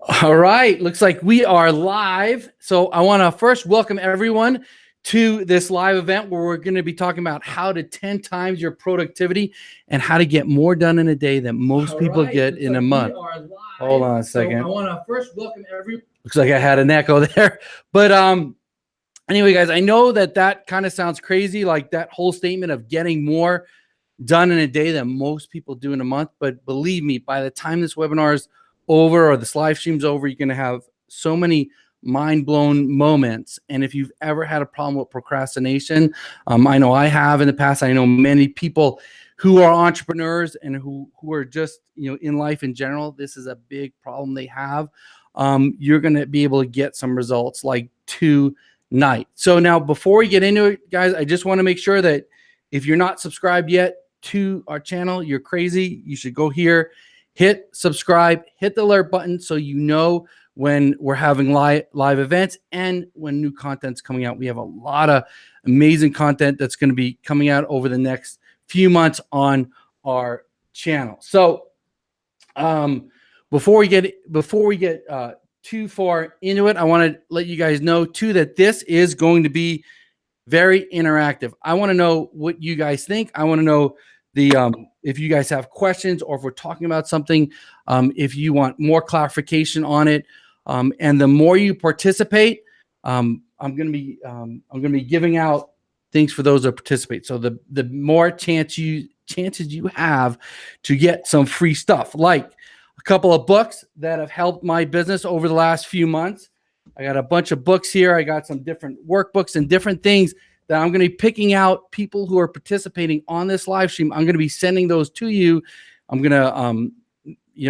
All right, looks like we are live. So I want to first welcome everyone to this live event where we're going to be talking about how to 10 times your productivity and how to get more done in a day than most people get in a month. Hold on a second. So I want to first welcome everyone. Looks like I had an echo there. But anyway, guys, I know that kind of sounds crazy, like that whole statement of getting more done in a day than most people do in a month. But believe me, by the time this webinar is over or this live stream's over, you're going to have so many mind-blown moments. And if you've ever had a problem with procrastination, I know I have in the past. I know many people who are entrepreneurs and who are just in life in general. This is a big problem they have. You're going to be able to get some results like tonight. So now, before we get into it, guys, I just want to make sure that if you're not subscribed yet to our channel, you're crazy. You should go here, hit subscribe, hit the alert button so you know when we're having live events and when new content's coming out. We have a lot of amazing content that's going to be coming out over the next few months on our channel. So before we get too far into it, I want to let you guys know too that this is going to be very interactive. I want to know what you guys think. I want to know if you guys have questions or if we're talking about something, if you want more clarification on it. And the more you participate, I'm going to be giving out things for those that participate. So the more chances you have to get some free stuff, like a couple of books that have helped my business over the last few months. I got a bunch of books here. I got some different workbooks and different things that I'm going to be picking out people who are participating on this live stream. I'm going to be sending those to you. I'm going to,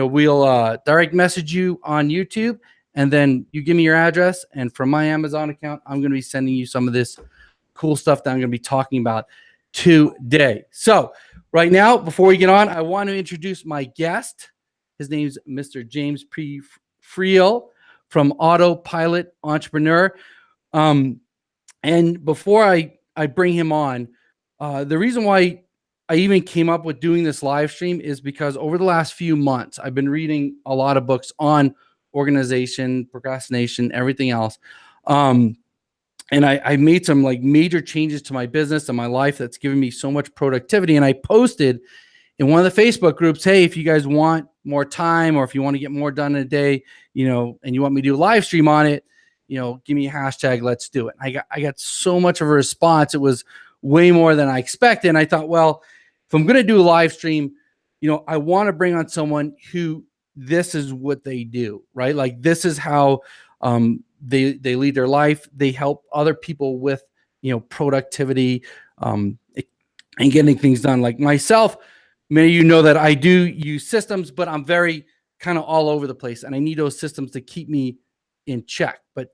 we'll direct message you on YouTube, and then you give me your address. And from my Amazon account, I'm going to be sending you some of this cool stuff that I'm going to be talking about today. So right now, before we get on, I want to introduce my guest. His name is Mr. James P Friel from Autopilot Entrepreneur. And before I bring him on, the reason why I even came up with doing this live stream is because over the last few months, I've been reading a lot of books on organization, procrastination, everything else. And I made some like major changes to my business and my life that's given me so much productivity. And I posted in one of the Facebook groups, hey, if you guys want more time or if you want to get more done in a day, and you want me to do a live stream on it, give me a hashtag, let's do it. I got so much of a response. It was way more than I expected. And I thought, well, if I'm going to do a live stream, I want to bring on someone who this is what they do, right? Like this is how they lead their life. They help other people with, productivity and getting things done. Like myself, many of you know that I do use systems, but I'm very kind of all over the place. And I need those systems to keep me in check. But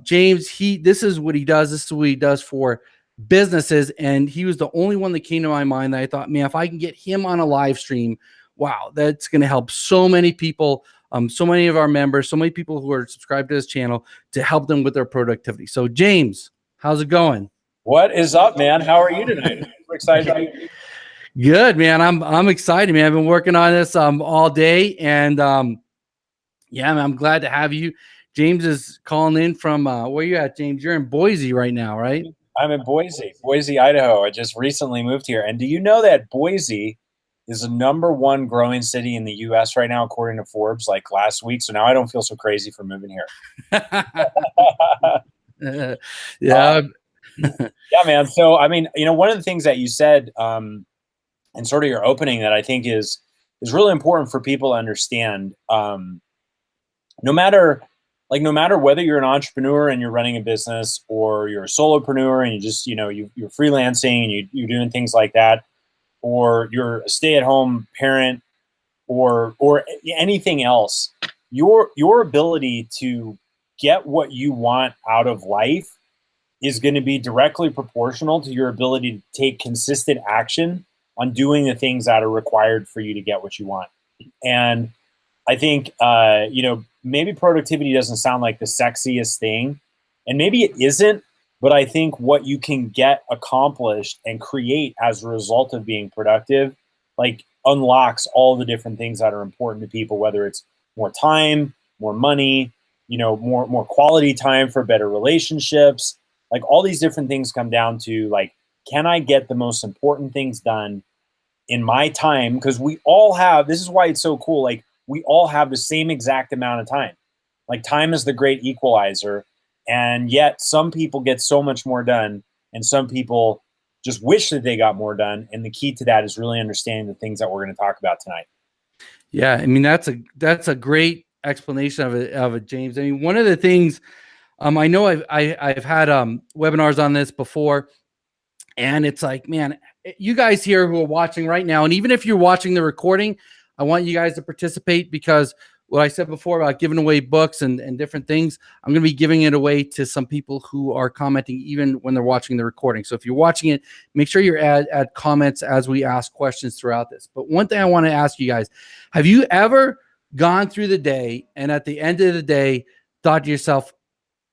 James, this is what he does. This is what he does for businesses. And he was the only one that came to my mind that I thought, man, if I can get him on a live stream, wow, that's going to help so many people, so many of our members, so many people who are subscribed to this channel to help them with their productivity. So James, how's it going? What is up, man? How are you tonight? We're excited. Good, man. I'm excited, man. I've been working on this all day, and yeah, man, I'm glad to have you. James is calling in from where you at, James? You're in Boise right now, right? I'm in Boise, Idaho. I just recently moved here. And do you know that Boise is the #1 growing city in the U.S. right now, according to Forbes, like last week? So now I don't feel so crazy for moving here. Yeah. Yeah, man. So, I mean, one of the things that you said and sort of your opening that I think is really important for people to understand, no matter whether you're an entrepreneur and you're running a business, or you're a solopreneur and you just, you're freelancing and you're doing things like that, or you're a stay-at-home parent or anything else, your ability to get what you want out of life is going to be directly proportional to your ability to take consistent action on doing the things that are required for you to get what you want. And I think, maybe productivity doesn't sound like the sexiest thing, and maybe it isn't, but I think what you can get accomplished and create as a result of being productive, like, unlocks all the different things that are important to people, whether it's more time, more money, more quality time for better relationships. Like all these different things come down to like, can I get the most important things done in my time? Because we all have, this is why it's so cool. Like we all have the same exact amount of time. Like time is the great equalizer. And yet some people get so much more done and some people just wish that they got more done. And the key to that is really understanding the things that we're going to talk about tonight. Yeah, I mean that's a great explanation of it, James. I mean, one of the things I know I've had webinars on this before, and it's like, man, you guys here who are watching right now, and even if you're watching the recording, I want you guys to participate, because what I said before about giving away books and different things, I'm going to be giving it away to some people who are commenting even when they're watching the recording. So if you're watching it, make sure you add comments as we ask questions throughout this. But one thing I want to ask you guys, have you ever gone through the day and at the end of the day thought to yourself,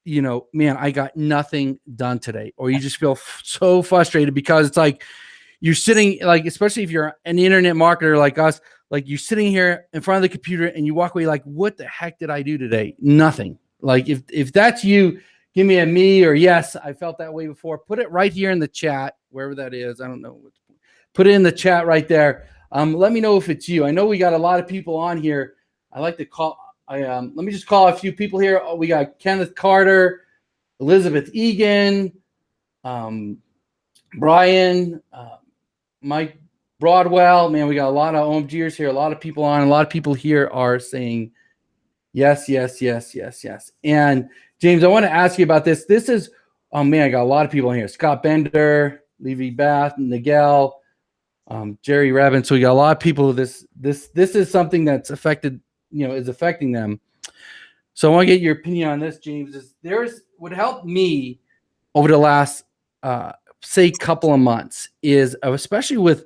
man, I got nothing done today? Or you just feel so frustrated because it's like you're sitting, like, especially if you're an internet marketer like us, like you're sitting here in front of the computer and you walk away like, what the heck did I do today? Nothing. Like if that's you, give me a me or yes, I felt that way before. Put it right here in the chat, wherever that is. I don't know. Put it in the chat right there. Let me know if it's you. I know we got a lot of people on here. I like to call. Let me just call a few people here. Oh, we got Kenneth Carter, Elizabeth Egan, Brian, Mike Broadwell. Man, we got a lot of OMGers here. A lot of people on. A lot of people here are saying yes, yes, yes, yes, yes. And James, I want to ask you about this. This is, oh man, I got a lot of people in here. Scott Bender, Levy Bath, Nigel, Jerry Rabin. So we got a lot of people. This is something that's affected, is affecting them. So I want to get your opinion on this, James. What helped me over the last say couple of months is, especially with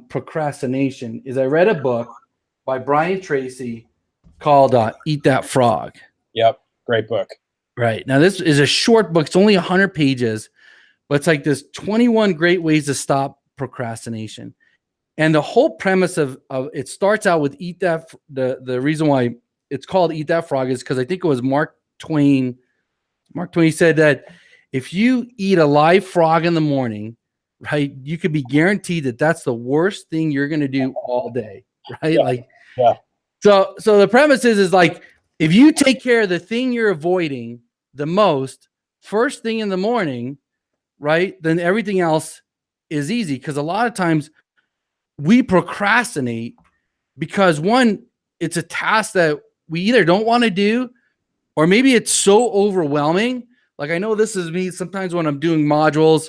procrastination, is I read a book by Brian Tracy called Eat That Frog. Yep. Great book. Right. Now, this is a short book. It's only 100 pages, but it's like this 21 great ways to stop procrastination. And the whole premise of it starts out with Eat That. The reason why it's called Eat That Frog is because I think it was Mark Twain. Mark Twain said that if you eat a live frog in the morning, right, you could be guaranteed that that's the worst thing you're going to do all day, right? Yeah. So the premise is like, if you take care of the thing you're avoiding the most first thing in the morning, right, then everything else is easy. Because a lot of times we procrastinate because, one, it's a task that we either don't want to do, or maybe it's so overwhelming. Like, I know this is me sometimes when I'm doing modules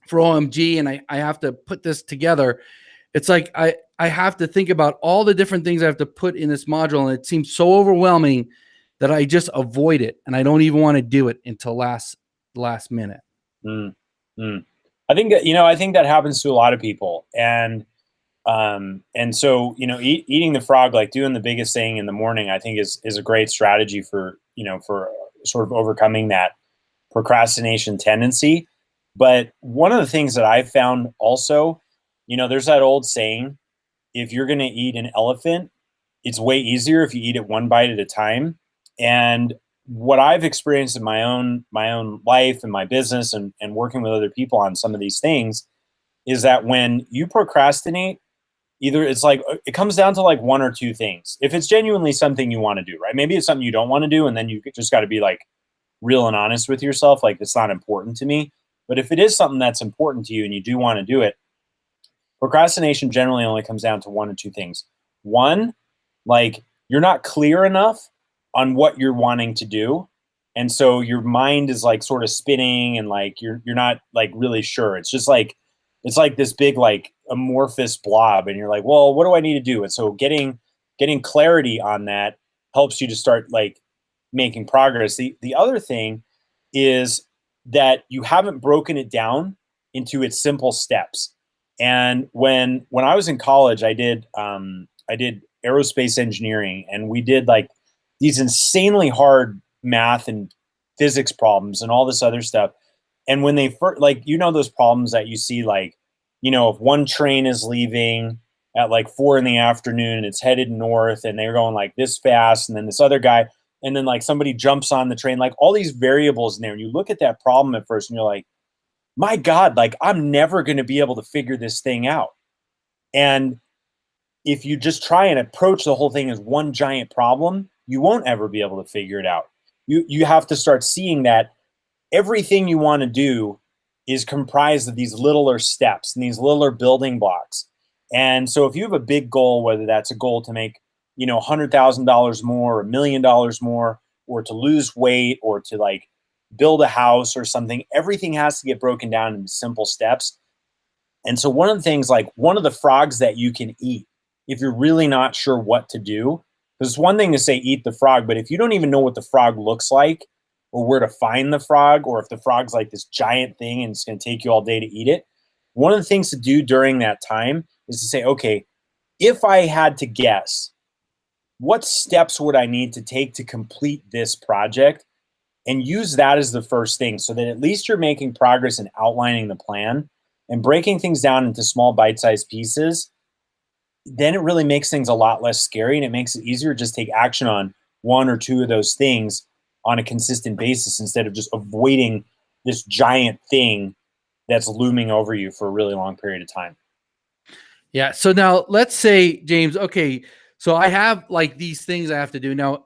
for OMG and I have to put this together. It's like I have to think about all the different things I have to put in this module, and it seems so overwhelming that I just avoid it, and I don't even want to do it until last minute. I think that happens to a lot of people, and so eating the frog, like doing the biggest thing in the morning, I think is a great strategy for sort of overcoming that procrastination tendency. But one of the things that I've found also, there's that old saying, if you're going to eat an elephant, it's way easier if you eat it one bite at a time. And what I've experienced in my own life and my business and working with other people on some of these things is that when you procrastinate, either it's like, it comes down to like one or two things. If it's genuinely something you want to do, right? Maybe it's something you don't want to do, and then you just got to be like real and honest with yourself. Like, it's not important to me. But if it is something that's important to you and you do want to do it, procrastination generally only comes down to one or two things. One, like, you're not clear enough on what you're wanting to do. And so your mind is like sort of spinning, and like you're not like really sure. It's just like, it's like this big like amorphous blob, and you're like, well, what do I need to do? And so getting clarity on that helps you to start like making progress. The other thing is that you haven't broken it down into its simple steps. And when I was in college, I did aerospace engineering, and we did like these insanely hard math and physics problems and all this other stuff. And when they first, like, those problems that you see, like, if one train is leaving at like 4 in the afternoon and it's headed north and they're going like this fast. And then this other guy, and then like somebody jumps on the train, like all these variables in there. And you look at that problem at first and you're like, my God, like I'm never going to be able to figure this thing out. And if you just try and approach the whole thing as one giant problem, you won't ever be able to figure it out. You have to start seeing that everything you want to do is comprised of these littler steps and these littler building blocks. And so if you have a big goal, whether that's a goal to make, $100,000 more, $1,000,000 more, or to lose weight, or to like build a house or something, everything has to get broken down into simple steps. And so one of the things, like one of the frogs that you can eat, if you're really not sure what to do, because it's one thing to say eat the frog, but if you don't even know what the frog looks like, or where to find the frog, or if the frog's like this giant thing and it's going to take you all day to eat it, one of the things to do during that time is to say, okay, if I had to guess, what steps would I need to take to complete this project? And use that as the first thing, so that at least you're making progress in outlining the plan and breaking things down into small bite-sized pieces. Then it really makes things a lot less scary, and it makes it easier to just take action on one or two of those things on a consistent basis, instead of just avoiding this giant thing that's looming over you for a really long period of time. Yeah. So now let's say, James, okay, so I have like these things I have to do now.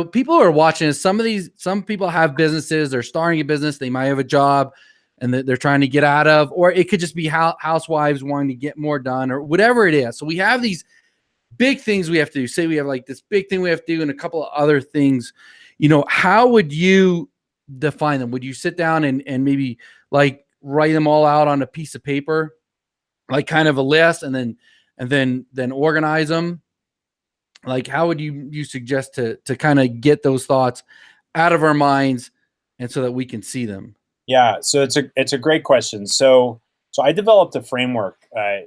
People are watching this. Some people have businesses, they're starting a business, they might have a job and they're trying to get out of, or it could just be housewives wanting to get more done or whatever it is. So we have these big things we have to do. Say we have like this big thing we have to do and a couple of other things. How would you define them? Would you sit down and maybe like write them all out on a piece of paper, like kind of a list, and then organize them? Like, how would you suggest to kind of get those thoughts out of our minds and so that we can see them? Yeah, so it's a great question. So I developed a framework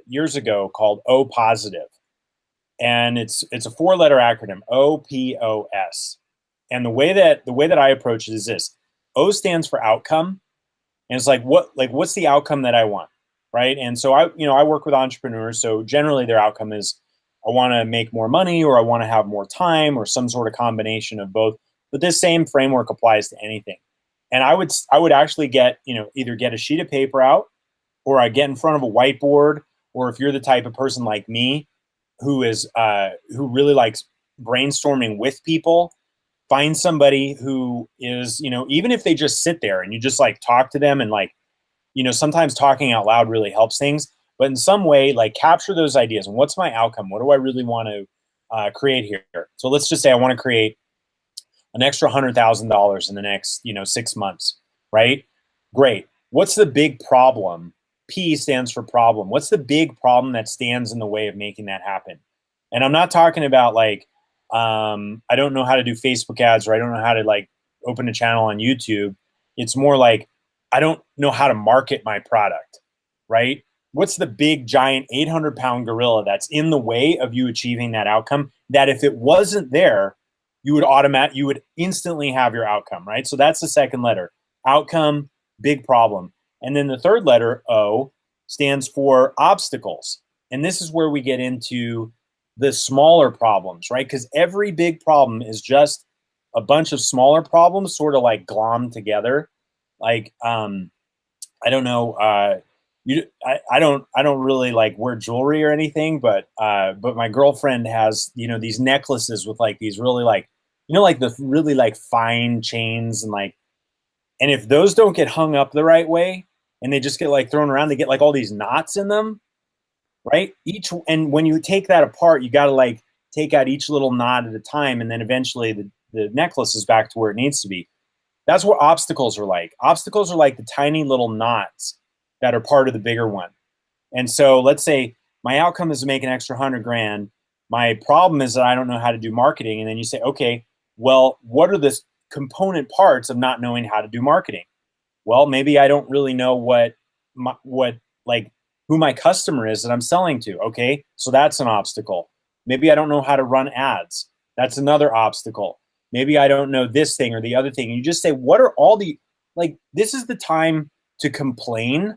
years ago called O Positive, and it's a 4-letter acronym, OPOS. And the way that I approach it is this: O stands for outcome, and it's like what's the outcome that I want, right? And so I work with entrepreneurs, so generally their outcome is I want to make more money, or I want to have more time, or some sort of combination of both. But this same framework applies to anything. And I would actually get, either get a sheet of paper out, or I get in front of a whiteboard, or if you're the type of person like me who really likes brainstorming with people, find somebody who is, even if they just sit there and you just like talk to them, and like, sometimes talking out loud really helps things. But in some way, like capture those ideas and what's my outcome? What do I really want to create here? So let's just say I want to create an extra $100,000 in the next, 6 months, right? Great. What's the big problem? P stands for problem. What's the big problem that stands in the way of making that happen? And I'm not talking about like, I don't know how to do Facebook ads, or I don't know how to like open a channel on YouTube. It's more like, I don't know how to market my product, right? What's the big giant 800-pound gorilla that's in the way of you achieving that outcome, that if it wasn't there, you would instantly have your outcome, right? So that's the second letter, outcome, big problem. And then the third letter, O, stands for obstacles. And this is where we get into the smaller problems, right? Because every big problem is just a bunch of smaller problems sort of like glommed together. Like, I don't know, I don't really like wear jewelry or anything, but my girlfriend has, these necklaces with like these really like, like the really like fine chains, and if those don't get hung up the right way and they just get like thrown around, they get like all these knots in them, right? And when you take that apart, you got to like take out each little knot at a time, and then eventually the necklace is back to where it needs to be. That's what obstacles are like. Obstacles are like the tiny little knots that are part of the bigger one. And so let's say my outcome is to make an extra 100 grand. My problem is that I don't know how to do marketing. And then you say, okay, well, what are the component parts of not knowing how to do marketing? Well, maybe I don't really know who my customer is that I'm selling to. Okay, so that's an obstacle. Maybe I don't know how to run ads. That's another obstacle. Maybe I don't know this thing or the other thing. And you just say, what are all the, this is the time to complain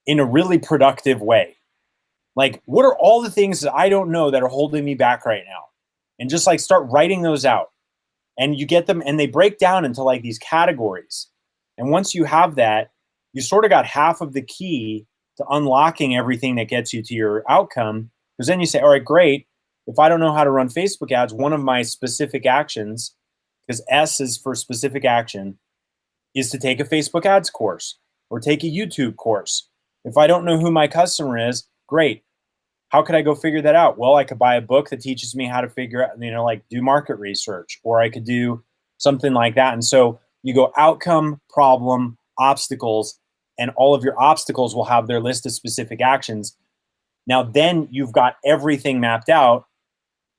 in a really productive way. Like, what are all the things that I don't know that are holding me back right now? And just like start writing those out. And you get them, and they break down into like these categories. And once you have that, you sort of got half of the key to unlocking everything that gets you to your outcome. Because then you say, all right, great. If I don't know how to run Facebook ads, one of my specific actions, because S is for specific action, is to take a Facebook ads course or take a YouTube course. If I don't know who my customer is, great. How could I go figure that out? Well, I could buy a book that teaches me how to figure out, like do market research, or I could do something like that. And so you go outcome, problem, obstacles, and all of your obstacles will have their list of specific actions. Now, then you've got everything mapped out.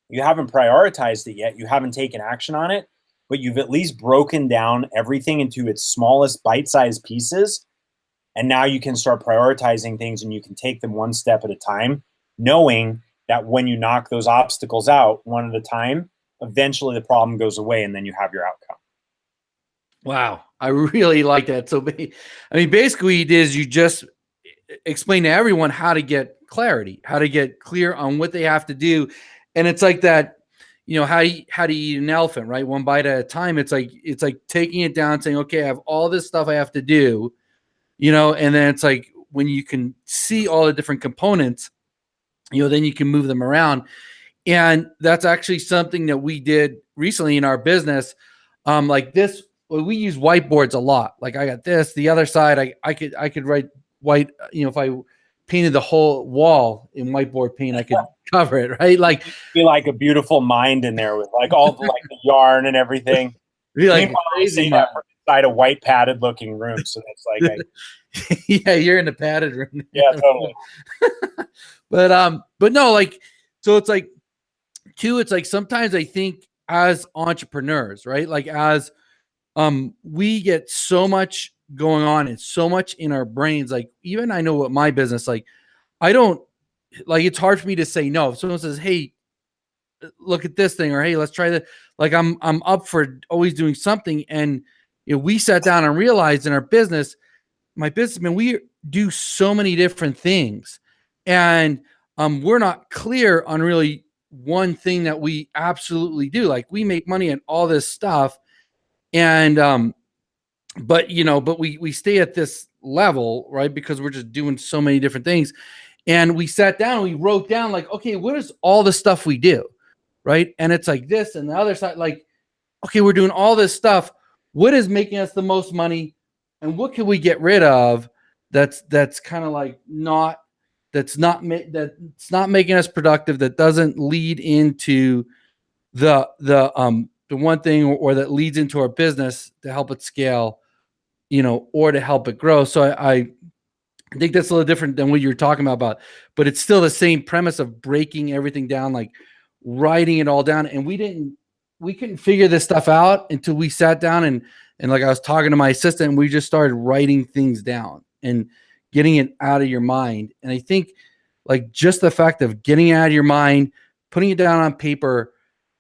You haven't prioritized it yet. You haven't taken action on it, but you've at least broken down everything into its smallest bite-sized pieces. And now you can start prioritizing things, and you can take them one step at a time, knowing that when you knock those obstacles out one at a time, eventually the problem goes away, and then you have your outcome. Wow. I really like that. So, I mean, basically what you did is you just explain to everyone how to get clarity, how to get clear on what they have to do. And it's like that, how do you eat an elephant, right? One bite at a time. It's like taking it down, saying, okay, I have all this stuff I have to do, and then it's like when you can see all the different components, then you can move them around. And that's actually something that we did recently in our business. Like this, we use whiteboards a lot. Like I got this, the other side, I could write white, if I painted the whole wall in whiteboard paint, I could cover it, right? Like be like a beautiful mind in there with like all the like the yarn and everything. Be like crazy that inside a white padded looking room. So that's like yeah, you're in the padded room. Yeah, totally. But no, like, so it's like it's like sometimes I think as entrepreneurs, right? Like as we get so much going on and so much in our brains. Like even I know what my business, like I don't like, it's hard for me to say no. If someone says, hey, look at this thing, or hey, let's try that. Like I'm up for always doing something. And we sat down and realized in our business, my business, man, we do so many different things. And we're not clear on really one thing that we absolutely do. Like we make money at all this stuff. And but we stay at this level, right? Because we're just doing so many different things. And we sat down and we wrote down like, okay, what is all the stuff we do? Right. And it's like this and the other side, like, okay, we're doing all this stuff. What is making us the most money? And what can we get rid of? That's kind of like that's not making us productive. That doesn't lead into the one thing, or that leads into our business to help it scale, or to help it grow. So I think that's a little different than what you're talking about, but it's still the same premise of breaking everything down, like writing it all down. And we couldn't figure this stuff out until we sat down and like I was talking to my assistant, and we just started writing things down and getting it out of your mind. And I think like just the fact of getting it out of your mind, putting it down on paper,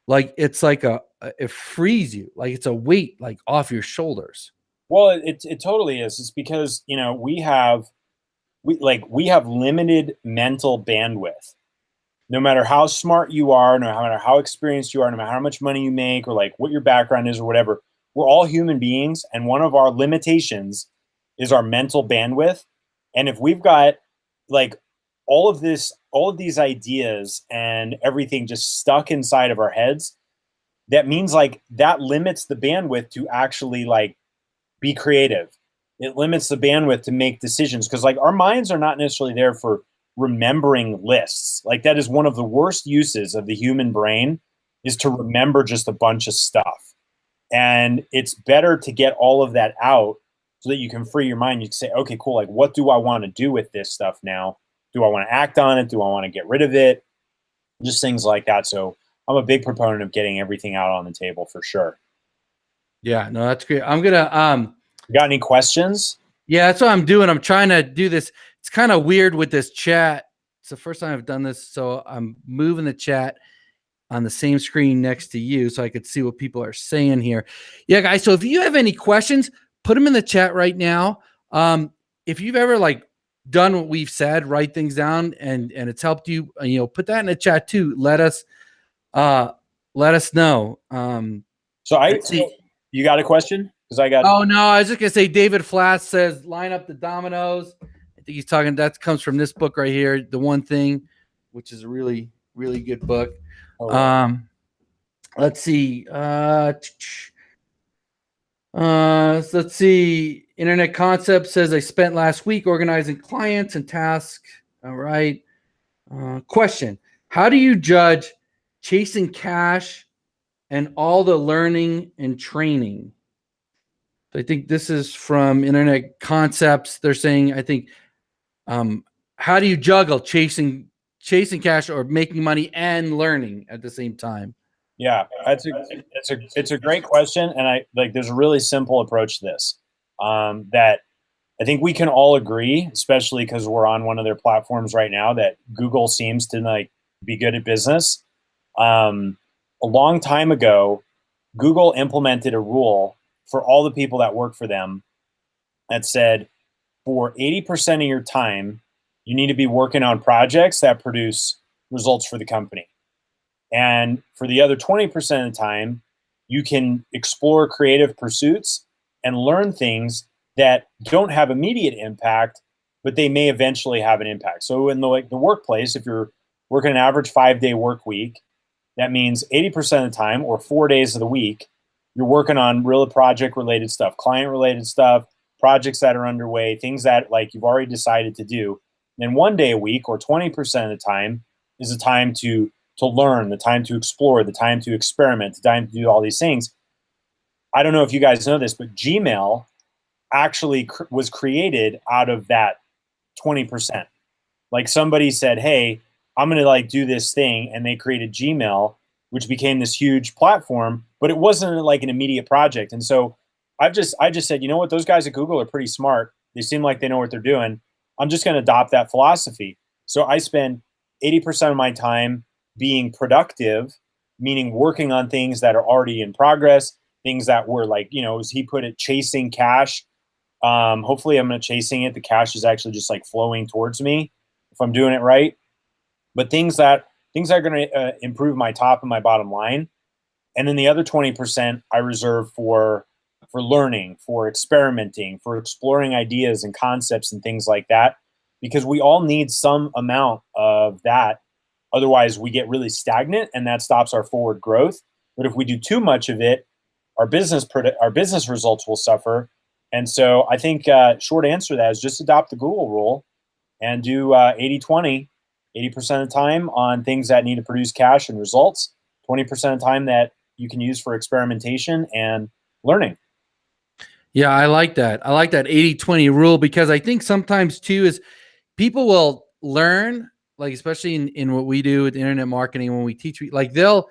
like it's like it frees you, like it's a weight like off your shoulders. Well, it totally is. It's because we have limited mental bandwidth. No matter how smart you are, no matter how experienced you are, no matter how much money you make, or like what your background is or whatever, we're all human beings, and one of our limitations is our mental bandwidth. And if we've got like all of these ideas and everything just stuck inside of our heads, that means like that limits the bandwidth to actually like be creative. It limits the bandwidth to make decisions, because like our minds are not necessarily there for remembering lists. Like that is one of the worst uses of the human brain, is to remember just a bunch of stuff. And it's better to get all of that out so that you can free your mind. You can say, okay, cool. Like, what do I want to do with this stuff now? Do I want to act on it? Do I want to get rid of it? Just things like that. So I'm a big proponent of getting everything out on the table for sure. Yeah, no, that's great. I'm gonna you got any questions? Yeah, that's what I'm doing. I'm trying to do this. It's kind of weird with this chat. It's the first time I've done this, so I'm moving the chat on the same screen next to you so I could see what people are saying here. Yeah, guys, so if you have any questions, put them in the chat right now. If you've ever like done what we've said, write things down, and it's helped you, put that in the chat too. Let us know. So you got a question? Because I got. Oh no, I was just gonna say David Flass says line up the dominoes. I think he's talking, that comes from this book right here, The One Thing, which is a really, really good book. Let's see. Let's see. Internet Concept says I spent last week organizing clients and tasks. All right. Question: how do you judge chasing cash and all the learning and training? So I think this is from Internet Concepts. They're saying, I think, how do you juggle chasing cash or making money and learning at the same time? Yeah, it's a great question, and there's a really simple approach to this that I think we can all agree, especially because we're on one of their platforms right now, that Google seems to be good at business. A long time ago, Google implemented a rule for all the people that work for them that said, for 80% of your time, you need to be working on projects that produce results for the company. And for the other 20% of the time, you can explore creative pursuits and learn things that don't have immediate impact, but they may eventually have an impact. So in the workplace, if you're working an average 5-day work week, that means 80% of the time, or 4 days of the week, you're working on real project related stuff, client related stuff, projects that are underway, things that you've already decided to do. And then 1 day a week, or 20% of the time, is the time to learn, the time to explore, the time to experiment, the time to do all these things. I don't know if you guys know this, but Gmail actually was created out of that 20%. Like somebody said, hey, I'm going to do this thing. And they created Gmail, which became this huge platform, but it wasn't an immediate project. And so I just said, you know what, those guys at Google are pretty smart. They seem like they know what they're doing. I'm just going to adopt that philosophy. So I spend 80% of my time being productive, meaning working on things that are already in progress, things that were as he put it, chasing cash. Hopefully I'm not chasing it. The cash is actually just flowing towards me if I'm doing it right. But things that are going to improve my top and my bottom line. And then the other 20% I reserve for learning, for experimenting, for exploring ideas and concepts and things like that, because we all need some amount of that. Otherwise, we get really stagnant, and that stops our forward growth. But if we do too much of it, our business results will suffer. And so I think short answer to that is just adopt the Google rule and do 80-20, 80% of the time on things that need to produce cash and results, 20% of the time that you can use for experimentation and learning. Yeah, I like that. I like that 80-20 rule, because I think sometimes too is people will learn, especially in what we do with internet marketing, when we teach, they'll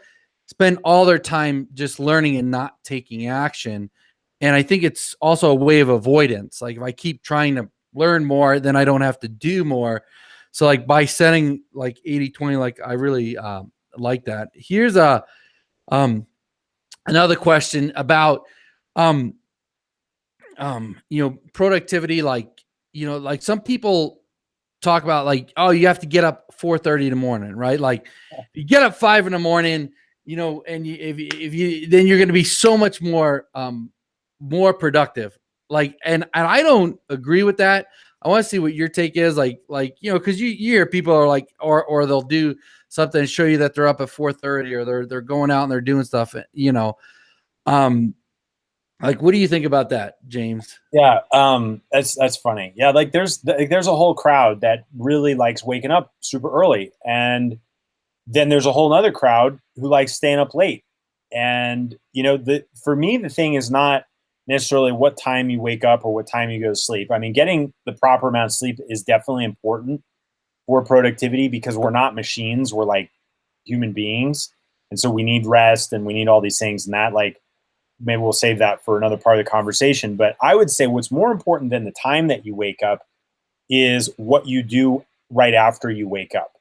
spend all their time just learning and not taking action. And I think it's also a way of avoidance. If I keep trying to learn more, then I don't have to do more. So by setting 80-20, I really like that. Here's another question about productivity. Some people talk about oh, you have to get up 4:30 in the morning, right? You get up 5 in the morning, and if you then you're going to be so much more productive. And I don't agree with that. I want to see what your take is, because you hear people are or they'll do something and show you that they're up at 4:30, or they're going out and they're doing stuff, what do you think about that, James? Yeah, that's funny. Yeah, there's a whole crowd that really likes waking up super early, and then there's a whole other crowd who likes staying up late. And for me, the thing is not necessarily what time you wake up or what time you go to sleep. I mean, getting the proper amount of sleep is definitely important for productivity, because we're not machines. We're human beings, and so we need rest and we need all these things. And that maybe we'll save that for another part of the conversation. But I would say what's more important than the time that you wake up is what you do right after you wake up.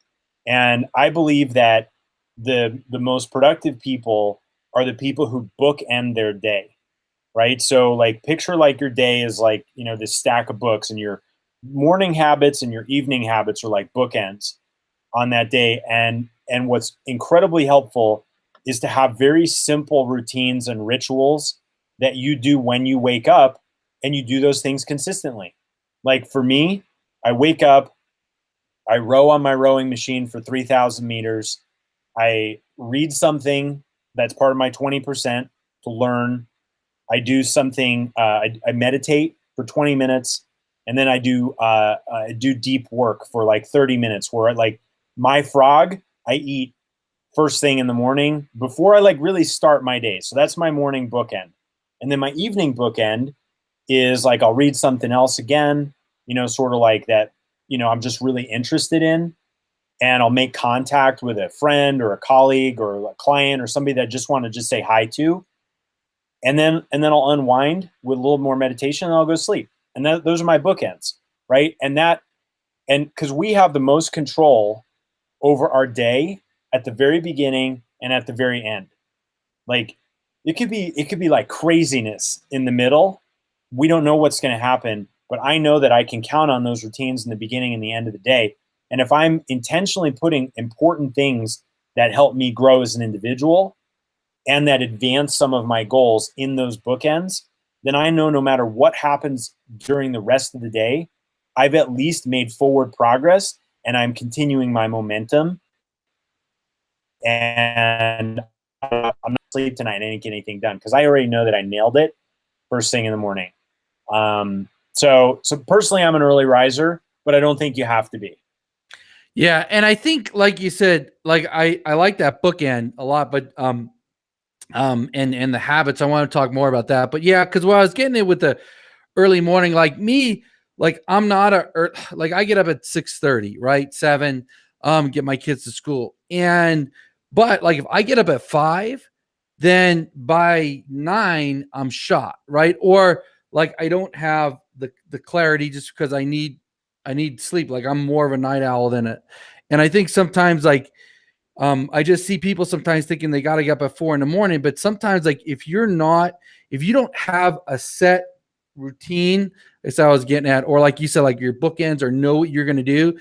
And I believe that the most productive people are the people who bookend their day, right? So picture your day is this stack of books, and you're morning habits and your evening habits are like bookends on that day. And what's incredibly helpful is to have very simple routines and rituals that you do when you wake up, and you do those things consistently. Like for me, I wake up, I row on my rowing machine for 3,000 meters. I read something that's part of my 20% to learn. I do something, I meditate for 20 minutes, and then I do deep work for like 30 minutes where like my frog, I eat first thing in the morning before I like really start my day. So that's my morning bookend. And then my evening bookend is like I'll read something else again, sort of like that, I'm just really interested in, and I'll make contact with a friend or a colleague or a client or somebody that I just want to just say hi to. And then I'll unwind with a little more meditation, and I'll go to sleep. And those are my bookends, right? And because we have the most control over our day at the very beginning and at the very end. Like it could be like craziness in the middle. We don't know what's going to happen, but I know that I can count on those routines in the beginning and the end of the day. And if I'm intentionally putting important things that help me grow as an individual and that advance some of my goals in those bookends, then I know no matter what happens during the rest of the day, I've at least made forward progress and I'm continuing my momentum. And I'm not sleep tonight and I didn't get anything done because I already know that I nailed it first thing in the morning. So personally, I'm an early riser, but I don't think you have to be. Yeah, and I think, like you said, like I like that bookend a lot, but and the habits, I want to talk more about that. But yeah, because when I was getting it with the early morning, like me, like I'm not like I get up at 6:30, right? 7, get my kids to school. But like if I get up at 5, then by 9, I'm shot, right? Or like I don't have the clarity just because I need sleep. Like I'm more of a night owl than it. And I think sometimes like I just see people sometimes thinking they got to get up at 4 in the morning, but sometimes like if you don't have a set routine, as I was getting at, or like you said, like your bookends or know what you're going to do,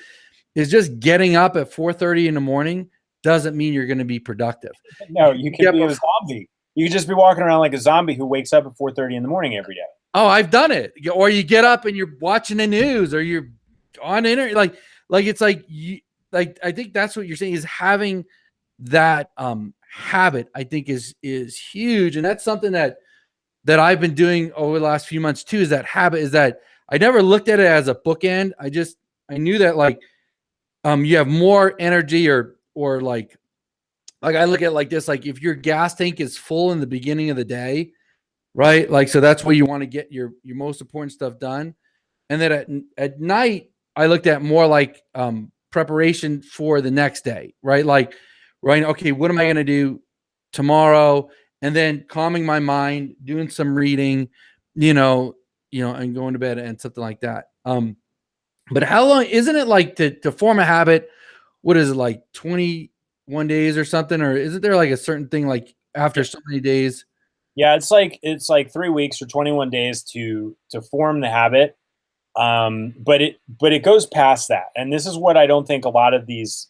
is just getting up at 4:30 in the morning doesn't mean you're going to be productive. No, you could be a zombie. You could just be walking around like a zombie who wakes up at 4:30 in the morning every day. Oh, I've done it. Or you get up and you're watching the news, or you're on the internet. Like it's like I think that's what you're saying, is having that habit. I think is huge, and that's something that I've been doing over the last few months too. Is that habit? Is that I never looked at it as a bookend. I knew that like you have more energy, or like I look at it like this: like if your gas tank is full in the beginning of the day, right? Like so that's where you want to get your most important stuff done. And then at night, I looked at more like preparation for the next day, right? Like, right, okay, what am I going to do tomorrow? And then calming my mind, doing some reading, and going to bed and something like that. But how long isn't it like to form a habit? What is it, like 21 days or something? Or isn't there like a certain thing like after so many days? Yeah, it's like 3 weeks or 21 days to form the habit. But it goes past that. And this is what I don't think a lot of these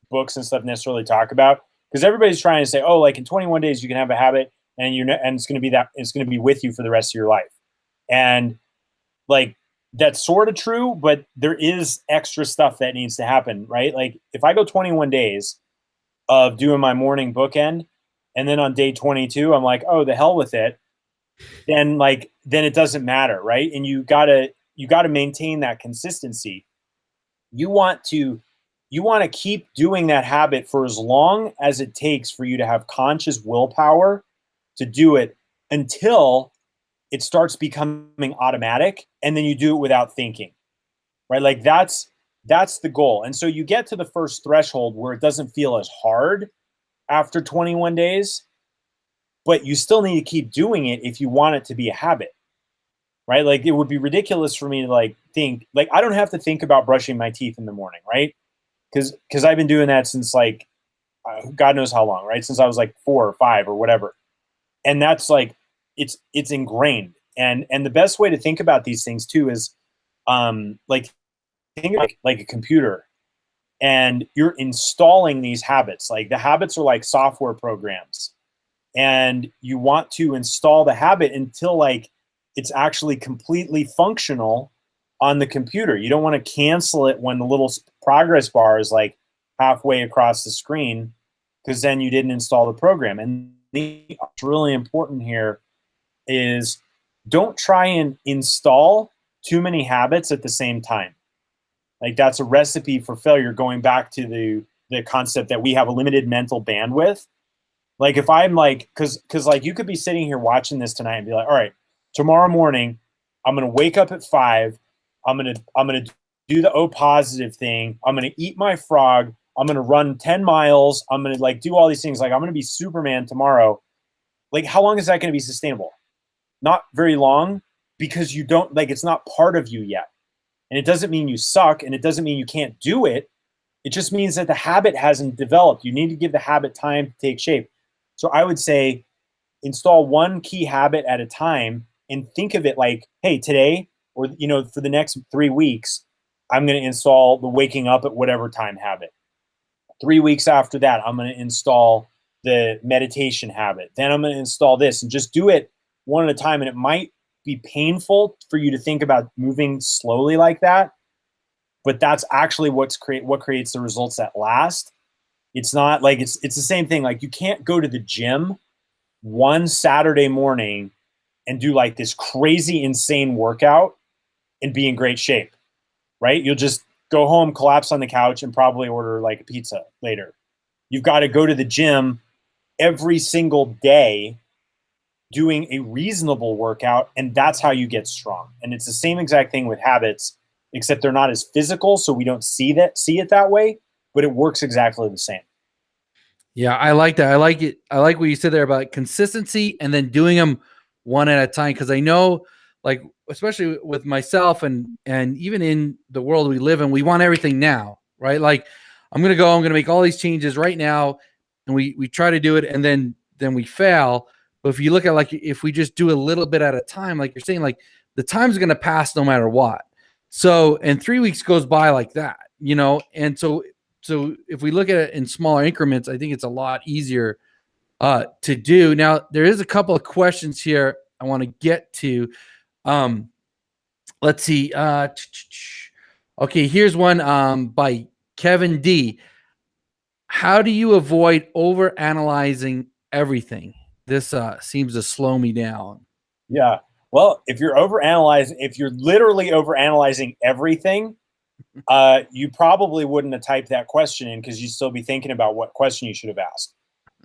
books and stuff necessarily talk about, because everybody's trying to say, oh, like in 21 days you can have a habit and it's going to be with you for the rest of your life. And like that's sort of true, but there is extra stuff that needs to happen, right? Like if I go 21 days of doing my morning bookend, and then on day 22 I'm like, oh, the hell with it, then it doesn't matter, right? And you gotta maintain that consistency. You want to keep doing that habit for as long as it takes for you to have conscious willpower to do it, until it starts becoming automatic, and then you do it without thinking, right? Like that's the goal. And so you get to the first threshold where it doesn't feel as hard after 21 days, but you still need to keep doing it if you want it to be a habit, right? Like it would be ridiculous for me to like think, like I don't have to think about brushing my teeth in the morning, right? Because I've been doing that since like God knows how long, right? Since I was like 4 or 5 or whatever. And that's like it's ingrained. And the best way to think about these things too is like think like a computer, and you're installing these habits. Like the habits are like software programs, and you want to install the habit until like it's actually completely functional on the computer. You don't want to cancel it when the little progress bar is like halfway across the screen, because then you didn't install the program. And what's really important here is don't try and install too many habits at the same time. Like that's a recipe for failure, going back to the concept that we have a limited mental bandwidth. Like if I'm like, because like you could be sitting here watching this tonight and be like, all right, tomorrow morning, I'm gonna wake up at 5. I'm gonna do the O positive thing. I'm gonna eat my frog. I'm gonna run 10 miles. I'm gonna like do all these things. Like I'm gonna be Superman tomorrow. Like how long is that gonna be sustainable? Not very long, because you don't like, it's not part of you yet. And it doesn't mean you suck, and it doesn't mean you can't do it. It just means that the habit hasn't developed. You need to give the habit time to take shape. So I would say install one key habit at a time and think of it like, hey, today, or for the next 3 weeks, I'm going to install the waking up at whatever time habit. 3 weeks after that, I'm going to install the meditation habit. Then I'm going to install this, and just do it one at a time. And it might be painful for you to think about moving slowly like that, but that's actually what creates the results that last. It's not like it's the same thing. Like you can't go to the gym one Saturday morning and do like this crazy, insane workout and be in great shape, right? You'll just go home, collapse on the couch, and probably order like a pizza later. You've got to go to the gym every single day doing a reasonable workout, and that's how you get strong. And it's the same exact thing with habits, except they're not as physical, so we don't see it that way, but it works exactly the same. Yeah, I like that. I like it. I like what you said there about consistency and then doing them one at a time. Because I know, like, especially with myself and even in the world we live in, we want everything now, right? Like, I'm gonna make all these changes right now, and we try to do it, and then we fail. But if you look at, like, if we just do a little bit at a time, like you're saying, like the time's gonna pass no matter what. So, and 3 weeks goes by like that, and so if we look at it in smaller increments, I think it's a lot easier to do. Now, there is a couple of questions here I want to get to. Let's see. Okay, here's one by Kevin D. How do you avoid over analyzing everything? This seems to slow me down. Yeah. Well, if you're literally over analyzing everything, you probably wouldn't have typed that question in, because you'd still be thinking about what question you should have asked.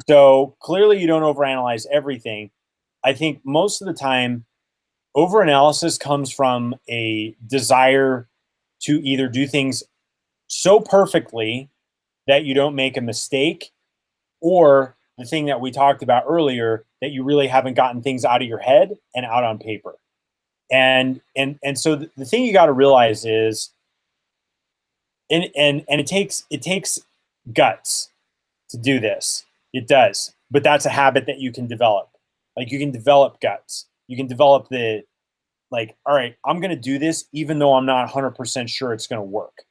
So clearly you don't overanalyze everything. I think most of the time, overanalysis comes from a desire to either do things so perfectly that you don't make a mistake, or the thing that we talked about earlier, that you really haven't gotten things out of your head and out on paper. And so the thing you got to realize is, and it takes guts to do this. It does, but that's a habit that you can develop. Like you can develop guts. You can develop like, all right, I'm going to do this even though I'm not 100% sure it's going to work,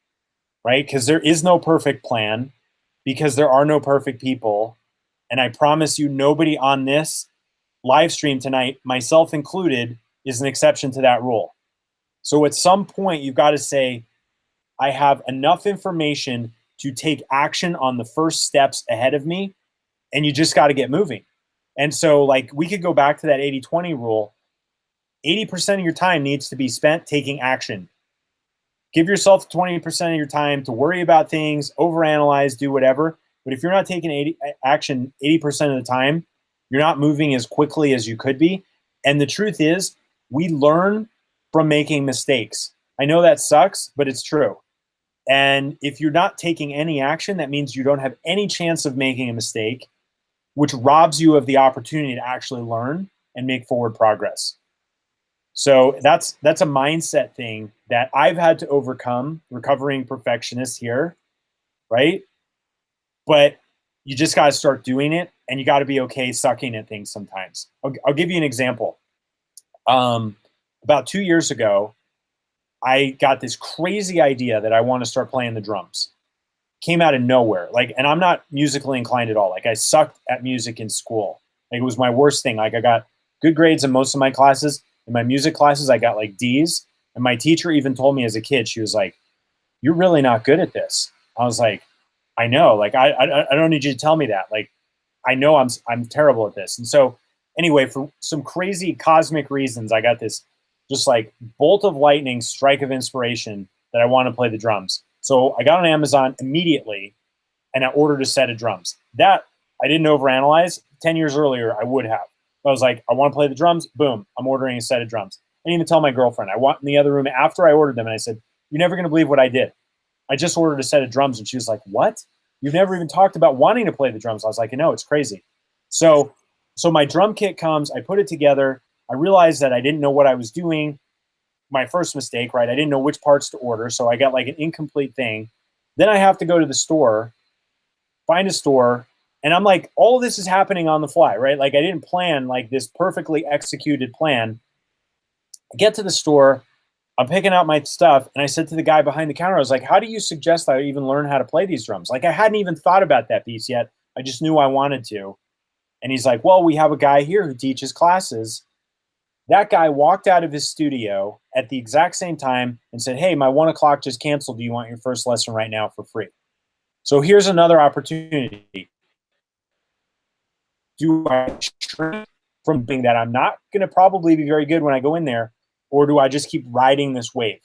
right? Because there is no perfect plan, because there are no perfect people. And I promise you, nobody on this live stream tonight, myself included, is an exception to that rule. So at some point, you've got to say, I have enough information to take action on the first steps ahead of me, and you just got to get moving. And so, like, we could go back to that 80-20 rule. 80% of your time needs to be spent taking action. Give yourself 20% of your time to worry about things, overanalyze, do whatever. But if you're not taking action 80% of the time, you're not moving as quickly as you could be. And the truth is, we learn from making mistakes. I know that sucks, but it's true. And if you're not taking any action, that means you don't have any chance of making a mistake, which robs you of the opportunity to actually learn and make forward progress. So that's a mindset thing that I've had to overcome, recovering perfectionist here, right? But you just got to start doing it, and you got to be okay sucking at things sometimes. I'll give you an example. About 2 years ago, I got this crazy idea that I want to start playing the drums. Came out of nowhere. Like, and I'm not musically inclined at all. Like, I sucked at music in school. Like, it was my worst thing. Like, I got good grades in most of my classes. In my music classes, I got like D's. And my teacher even told me as a kid, she was like, "You're really not good at this." I was like, "I know. Like, I don't need you to tell me that. Like, I know I'm terrible at this." And so, anyway, for some crazy cosmic reasons, I got this just like bolt of lightning strike of inspiration that I want to play the drums. So I got on Amazon immediately and I ordered a set of drums. That I didn't overanalyze. 10 years earlier, I would have. I was like, I want to play the drums. Boom, I'm ordering a set of drums. I didn't even tell my girlfriend. I went in the other room after I ordered them and I said, "You're never going to believe what I did. I just ordered a set of drums." And she was like, "What? You've never even talked about wanting to play the drums." I was like, "No, it's crazy." So my drum kit comes, I put it together. I realized that I didn't know what I was doing. My first mistake, right? I didn't know which parts to order. So I got like an incomplete thing. Then I have to go to the store, find a store. And I'm like, all of this is happening on the fly, right? Like, I didn't plan like this perfectly executed plan. I get to the store, I'm picking out my stuff, and I said to the guy behind the counter, I was like, "How do you suggest I even learn how to play these drums?" Like, I hadn't even thought about that piece yet. I just knew I wanted to. And he's like, "Well, we have a guy here who teaches classes." That guy walked out of his studio at the exact same time and said, "Hey, my 1 o'clock just canceled. Do you want your first lesson right now for free?" So here's another opportunity. Do I shrink from being that I'm not going to probably be very good when I go in there, or do I just keep riding this wave?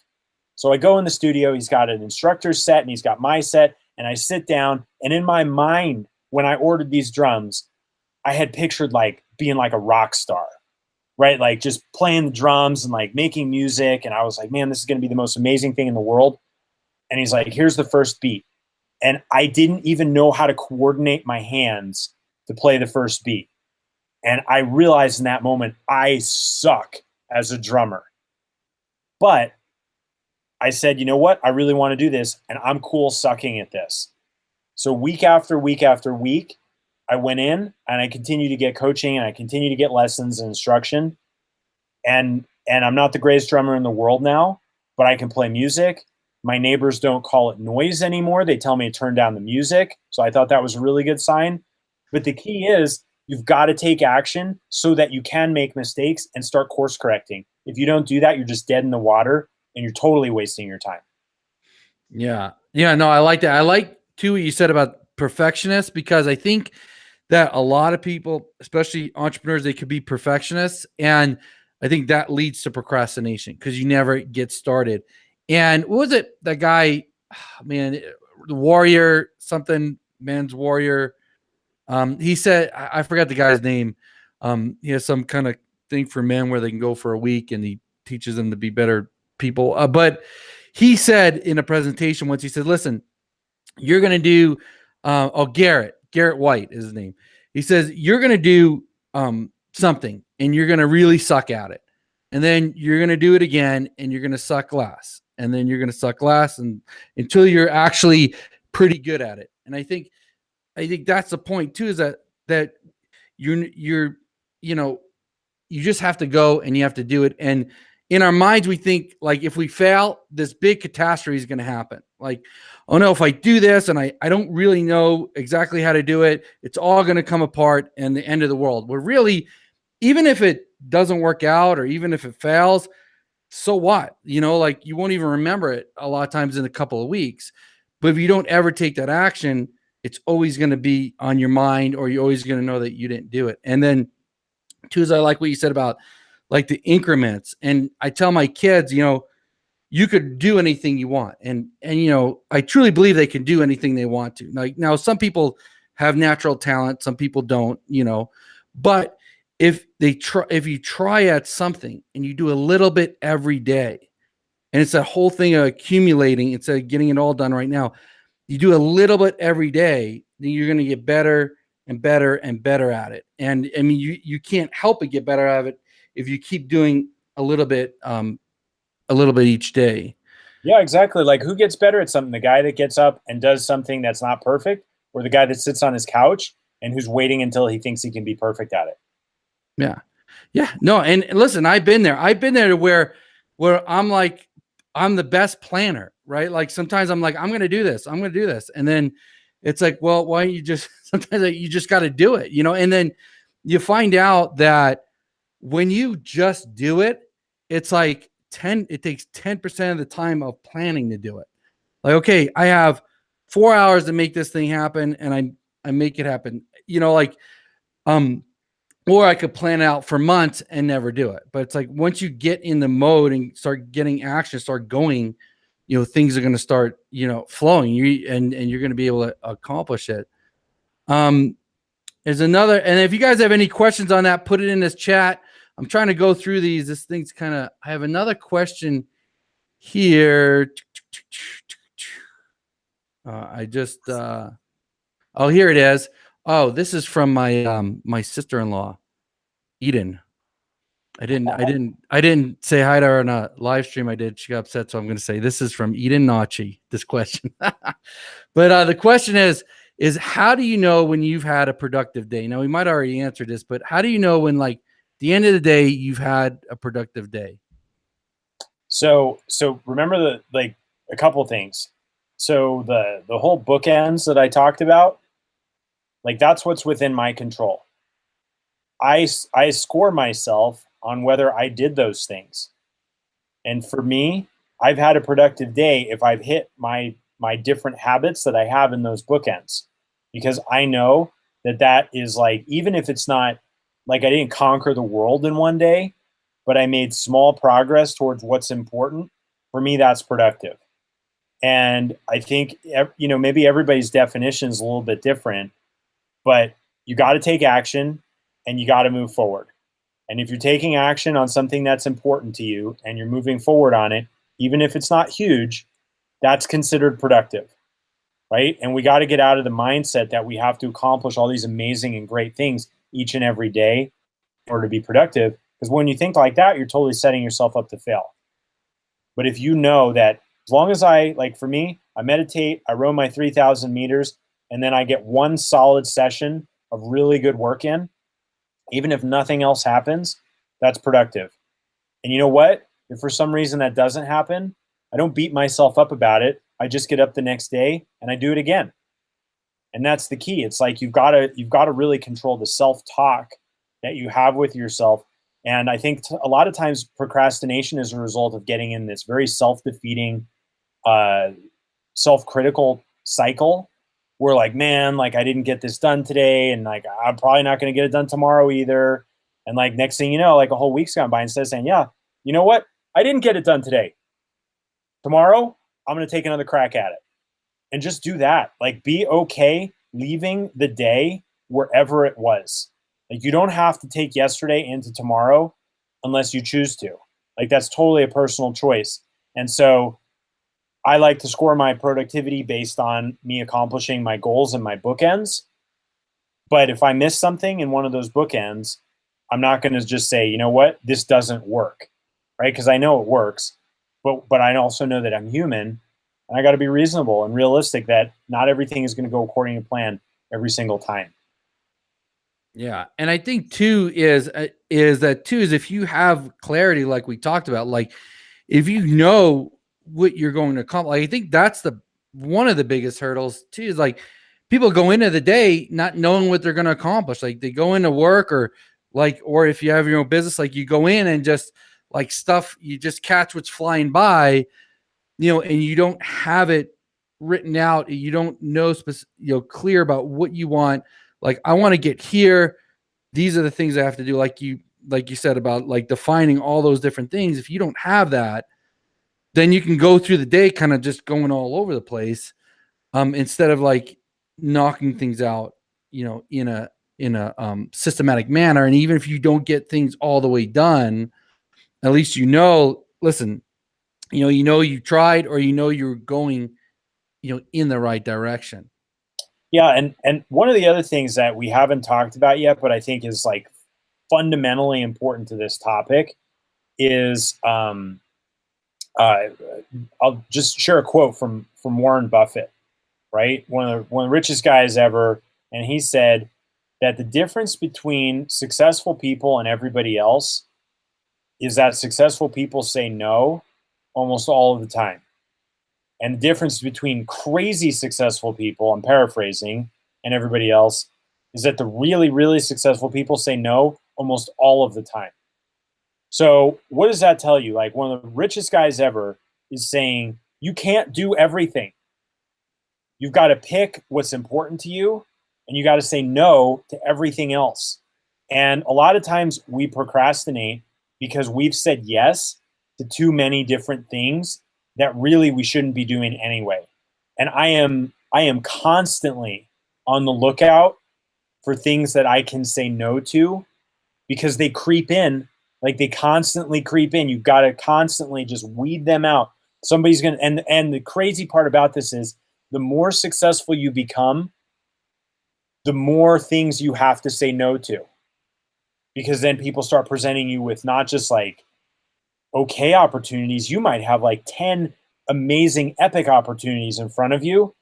So I go in the studio. He's got an instructor's set and he's got my set, and I sit down. And in my mind, when I ordered these drums, I had pictured like being like a rock star, right? Like just playing the drums and like making music. And I was like, "Man, this is going to be the most amazing thing in the world." And he's like, "Here's the first beat." And I didn't even know how to coordinate my hands to play the first beat. And I realized in that moment, I suck as a drummer. But I said, "You know what? I really want to do this, and I'm cool sucking at this." So week after week after week, I went in and I continue to get coaching and I continue to get lessons and instruction. And I'm not the greatest drummer in the world now, but I can play music. My neighbors don't call it noise anymore. They tell me to turn down the music. So I thought that was a really good sign. But the key is you've got to take action so that you can make mistakes and start course correcting. If you don't do that, you're just dead in the water and you're totally wasting your time. Yeah. Yeah. No, I like that. I like too what you said about perfectionists, because I think that a lot of people, especially entrepreneurs, they could be perfectionists. And I think that leads to procrastination because you never get started. And what was it? That guy, man, the warrior, something, man's warrior. He said, I forgot the guy's name. He has some kind of thing for men where they can go for a week and he teaches them to be better people. But he said in a presentation once, he said, "Listen, you're going to do, Garrett White is his name. He says, you're going to do something and you're going to really suck at it. And then you're going to do it again and you're going to suck less. And then you're going to suck less and until you're actually pretty good at it." And I think that's the point too, is that you're, you know, you just have to go and you have to do it. And in our minds, we think like, if we fail, this big catastrophe is going to happen. Like, "Oh no, if I do this and I don't really know exactly how to do it, it's all going to come apart and the end of the world." We're really, even if it doesn't work out or even if it fails, so what? You know, like you won't even remember it a lot of times in a couple of weeks. But if you don't ever take that action, it's always going to be on your mind, or you're always going to know that you didn't do it. And then two is, I like what you said about like the increments. And I tell my kids, you know, you could do anything you want. And, you know, I truly believe they can do anything they want to. Like, now, some people have natural talent, some people don't, you know, but if you try at something and you do a little bit every day, and it's a whole thing of accumulating instead of getting it all done right now, you do a little bit every day, then you're going to get better and better and better at it. And I mean, you can't help but get better at it if you keep doing a little bit each day. Yeah, exactly. Like, who gets better at something? The guy that gets up and does something that's not perfect, or the guy that sits on his couch and who's waiting until he thinks he can be perfect at it? Yeah. Yeah. No. And listen, I've been there to where I'm like, I'm the best planner, right? Like sometimes I'm like, I'm going to do this. I'm going to do this. And then it's like, well, why don't you just, sometimes you just got to do it, and then you find out that when you just do it, it's like it takes 10% of the time of planning to do it. Like, okay, I have 4 hours to make this thing happen, and I make it happen, like, or I could plan out for months and never do it. But it's like once you get in the mode and start getting action, start going, things are going to start, flowing. And you're going to be able to accomplish it. There's another, and if you guys have any questions on that, put it in this chat. I'm trying to go through these. This thing's I have another question here. Oh, here it is. Oh, this is from my sister-in-law, Eden. I didn't say hi to her on a live stream. I did. She got upset, so I'm going to say this is from Eden Nachi. This question, but the question is how do you know when you've had a productive day? Now we might already answer this, but how do you know when, like, the end of the day you've had a productive day? So remember a couple things. So the whole bookends that I talked about, like that's what's within my control. I score myself on whether I did those things. And for me, I've had a productive day if I've hit my different habits that I have in those bookends, because I know that is, like, even if it's not like I didn't conquer the world in one day, but I made small progress towards what's important, for me, that's productive. And I think, maybe everybody's definition is a little bit different, but you got to take action and you got to move forward. And if you're taking action on something that's important to you and you're moving forward on it, even if it's not huge, that's considered productive, right? And we got to get out of the mindset that we have to accomplish all these amazing and great things each and every day in order to be productive. Because when you think like that, you're totally setting yourself up to fail. But if you know that as long as for me, I meditate, I row my 3,000 meters, and then I get one solid session of really good work in, even if nothing else happens, that's productive. And you know what? If for some reason that doesn't happen, I don't beat myself up about it. I just get up the next day and I do it again. And that's the key. It's like you've got to really control the self-talk that you have with yourself. And I think a lot of times procrastination is a result of getting in this very self-defeating, self-critical cycle where, like, man, like, I didn't get this done today, and like I'm probably not going to get it done tomorrow either. And like next thing you know, like a whole week's gone by, instead of saying, yeah, you know what? I didn't get it done today. Tomorrow, I'm going to take another crack at it. And just do that. Like, be okay leaving the day wherever it was. Like, you don't have to take yesterday into tomorrow unless you choose to. Like, that's totally a personal choice. And so I like to score my productivity based on me accomplishing my goals and my bookends. But if I miss something in one of those bookends, I'm not going to just say, you know what, this doesn't work, right? Because I know it works, but I also know that I'm human, and I got to be reasonable and realistic that not everything is going to go according to plan every single time. Yeah, and I think too is if you have clarity, like we talked about, like if you know what you're going to accomplish, like, I think that's one of the biggest hurdles too, is like people go into the day not knowing what they're going to accomplish. Like they go into work, or if you have your own business, like you go in and just like stuff, you just catch what's flying by, and you don't have it written out. You don't know clear about what you want. Like, I want to get here. These are the things I have to do. Like you said about like defining all those different things. If you don't have that, then you can go through the day kind of just going all over the place, instead of like knocking things out, in a systematic manner. And even if you don't get things all the way done, at least listen, you tried, or you're going, in the right direction. Yeah, and one of the other things that we haven't talked about yet, but I think is like fundamentally important to this topic, is I'll just share a quote from Warren Buffett, right? One of the richest guys ever, and he said that the difference between successful people and everybody else is that successful people say no almost all of the time. And the difference between crazy successful people, I'm paraphrasing, and everybody else is that the really, really successful people say no almost all of the time. So, what does that tell you? Like, one of the richest guys ever is saying, you can't do everything. You've got to pick what's important to you, and you got to say no to everything else. And a lot of times we procrastinate because we've said yes to too many different things that really we shouldn't be doing anyway. And I am constantly on the lookout for things that I can say no to because they creep in, like they constantly creep in. You've got to constantly just weed them out. Somebody's going to, and the crazy part about this is the more successful you become, the more things you have to say no to. Because then people start presenting you with not just like okay opportunities, you might have like 10 amazing epic opportunities in front of you,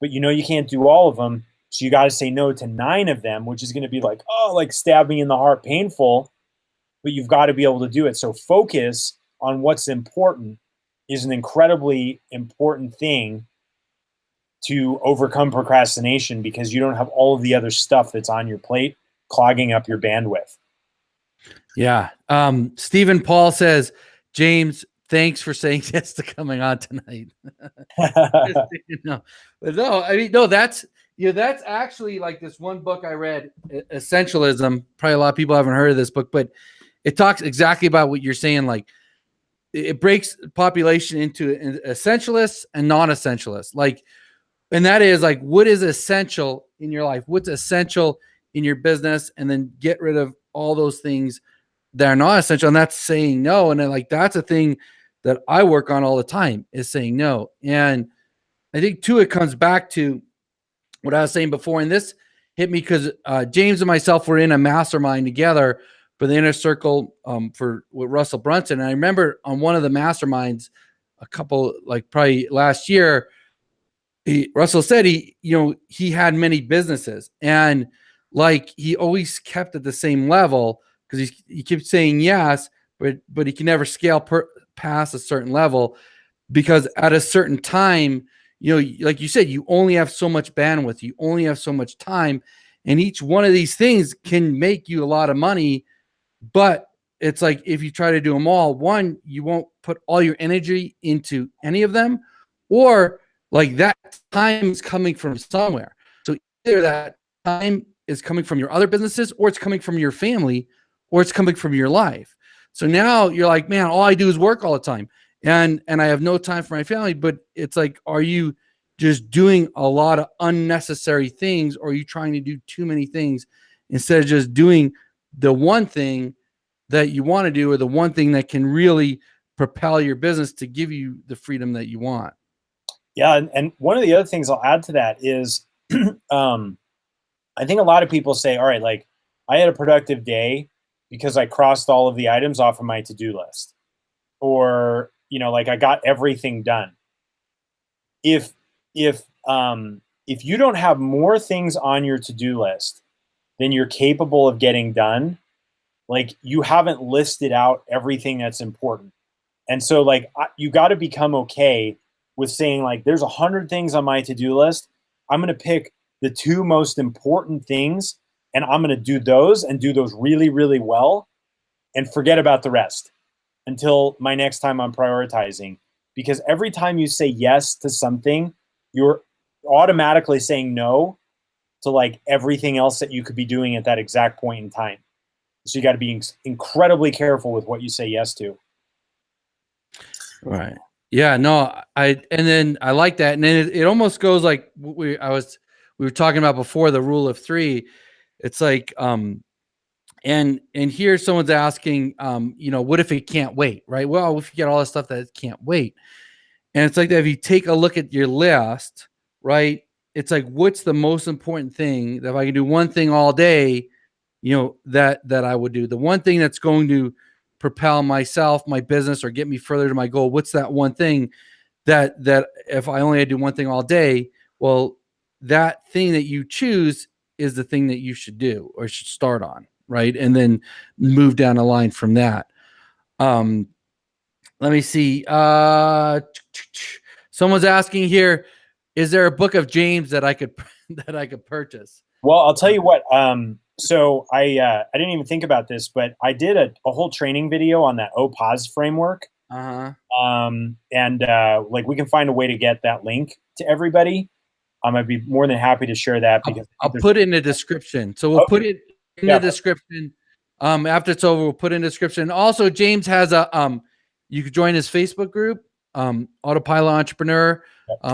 but you know you can't do all of them. So you got to say no to 9 of them, which is going to be like, oh, like stab me in the heart, painful, but you've got to be able to do it. So focus on what's important is an incredibly important thing to overcome procrastination because you don't have all of the other stuff that's on your plate clogging up your bandwidth. Yeah. Stephen Paul says, James, thanks for saying yes to coming on tonight. But no, I mean, no, that's actually like this one book I read, Essentialism. Probably a lot of people haven't heard of this book, but it talks exactly about what you're saying. Like it breaks population into essentialists and non-essentialists. Like, and that is like, what is essential in your life? What's essential in your business? And then get rid of all those things that are not essential. And that's saying no. And then like, that's a thing that I work on all the time is saying no. And I think too, it comes back to what I was saying before. And this hit me because James and myself were in a mastermind together for the Inner Circle with Russell Brunson. And I remember on one of the masterminds a couple, like probably last year, Russell said he had many businesses and like he always kept at the same level because he kept saying yes, but he can never scale past a certain level because at a certain time, like you said, you only have so much bandwidth, you only have so much time, and each one of these things can make you a lot of money. But it's like if you try to do them all, one, you won't put all your energy into any of them, or like that time is coming from somewhere. So either that time is coming from your other businesses, or it's coming from your family, or it's coming from your life. So now you're like, man, all I do is work all the time. And I have no time for my family. But it's like, are you just doing a lot of unnecessary things, or are you trying to do too many things instead of just doing the one thing that you want to do, or the one thing that can really propel your business to give you the freedom that you want? Yeah, and one of the other things I'll add to that is I think a lot of people say, all right, like I had a productive day because I crossed all of the items off of my to-do list, or like I got everything done. If you don't have more things on your to-do list than you're capable of getting done, like you haven't listed out everything that's important. And so like you got to become okay with saying like there's 100 things on my to-do list. I'm going to pick the 2 most important things and I'm going to do those and do those really, really well and forget about the rest until my next time I'm prioritizing. Because every time you say yes to something, you're automatically saying no to like everything else that you could be doing at that exact point in time. So you got to be incredibly careful with what you say yes to. Right. Yeah, no, and then I like that. And then it almost goes like we were talking about before, the rule of 3. It's like, and here someone's asking, what if it can't wait? Right. Well, if you get all this stuff that can't wait. And it's like that, if you take a look at your list, right, it's like, what's the most important thing that if I can do one thing all day, that I would do, the one thing that's going to propel myself, my business, or get me further to my goal. What's that one thing that if I only had to do one thing all day, well, that thing that you choose is the thing that you should do or should start on, right? And then move down the line from that. Let me see. Someone's asking here, is there a book of James that I could purchase? Well, I'll tell you what. So I didn't even think about this, but I did a whole training video on that OPOS framework. And like we can find a way to get that link to everybody. I'd be more than happy to share that because I'll put it in the description. So we'll put it in the description. After it's over, we'll put in the description. Also, James has a you could join his Facebook group, Autopilot Entrepreneur,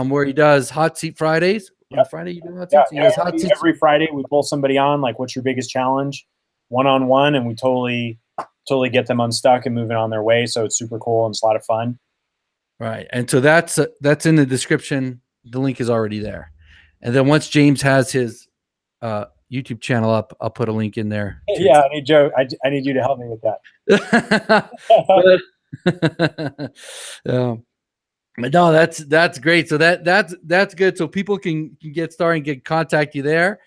where he does Hot Seat Fridays. On Friday, you do Hot Seats? Yeah, every Friday we pull somebody on, like, what's your biggest challenge? One-on-one, and we totally get them unstuck and moving on their way. So it's super cool and it's a lot of fun. Right. And so that's in the description. The link is already there. And then once James has his YouTube channel up, I'll put a link in there. Yeah, I need Joe. I need you to help me with that. But no, that's great. So that's good. So people can get started and contact you there.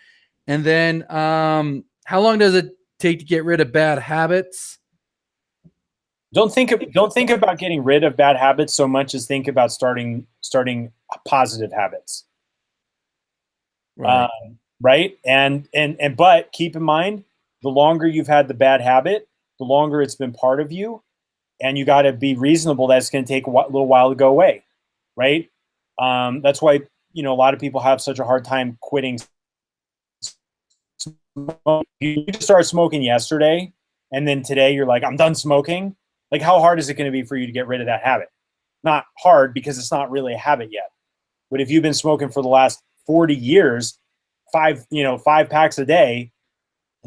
And then how long does it take to get rid of bad habits? Don't think about getting rid of bad habits so much as think about starting positive habits. Right. Right. And but keep in mind, the longer you've had the bad habit, the longer it's been part of you, and you got to be reasonable. That's going to take a little while to go away. Right. That's why, a lot of people have such a hard time quitting. You just started smoking yesterday, and then today you're like, I'm done smoking. Like, how hard is it going to be for you to get rid of that habit? Not hard, because it's not really a habit yet. But if you've been smoking for the last 40 years, 5 packs a day,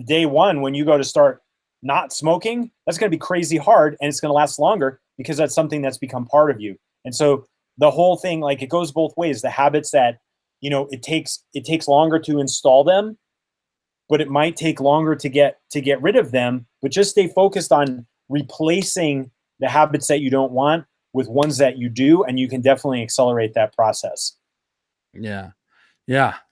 day one, when you go to start not smoking, that's going to be crazy hard, and it's going to last longer because that's something that's become part of you. And so the whole thing, like, it goes both ways. The habits that, it takes longer to install them, but it might take longer to get rid of them. But just stay focused on replacing the habits that you don't want with ones that you do, and you can definitely accelerate that process. Yeah.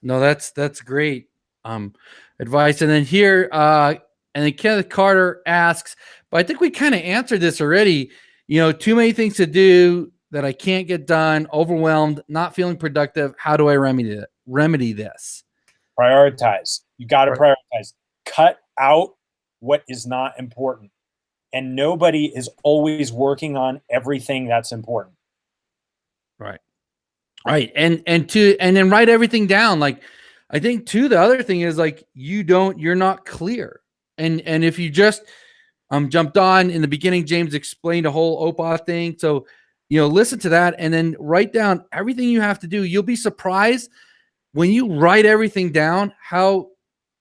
No, that's great advice. And then here, and then Kenneth Carter asks, but I think we kind of answered this already. Too many things to do that I can't get done, overwhelmed, not feeling productive. How do I remedy this? Prioritize. You got to prioritize. Cut out what is not important. And nobody is always working on everything that's important. Right. And then write everything down. Like, I think too, the other thing is, like, you're not clear. And if you just jumped on in the beginning, James explained a whole OPA thing. So, listen to that and then write down everything you have to do. You'll be surprised when you write everything down, how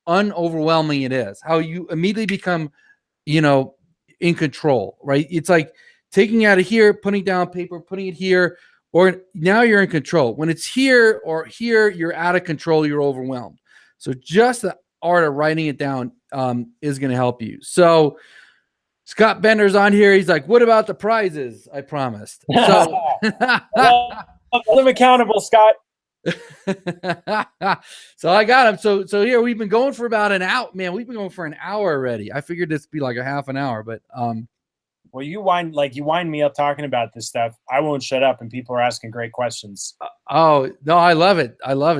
unoverwhelming it is, how you immediately become, in control, right? It's like taking out of here, putting down paper, putting it here, or now you're in control. When it's here or here, you're out of control, you're overwhelmed. So just the art of writing it down is going to help you. So Scott Bender's on here. He's like, what about the prizes I promised? So hold him accountable, Scott. So I got him. So here we've been going for about an hour. Man, we've been going for an hour already. I figured this would be like a half an hour, but well, you wind me up talking about this stuff. I won't shut up, and people are asking great questions. Oh no, I love it.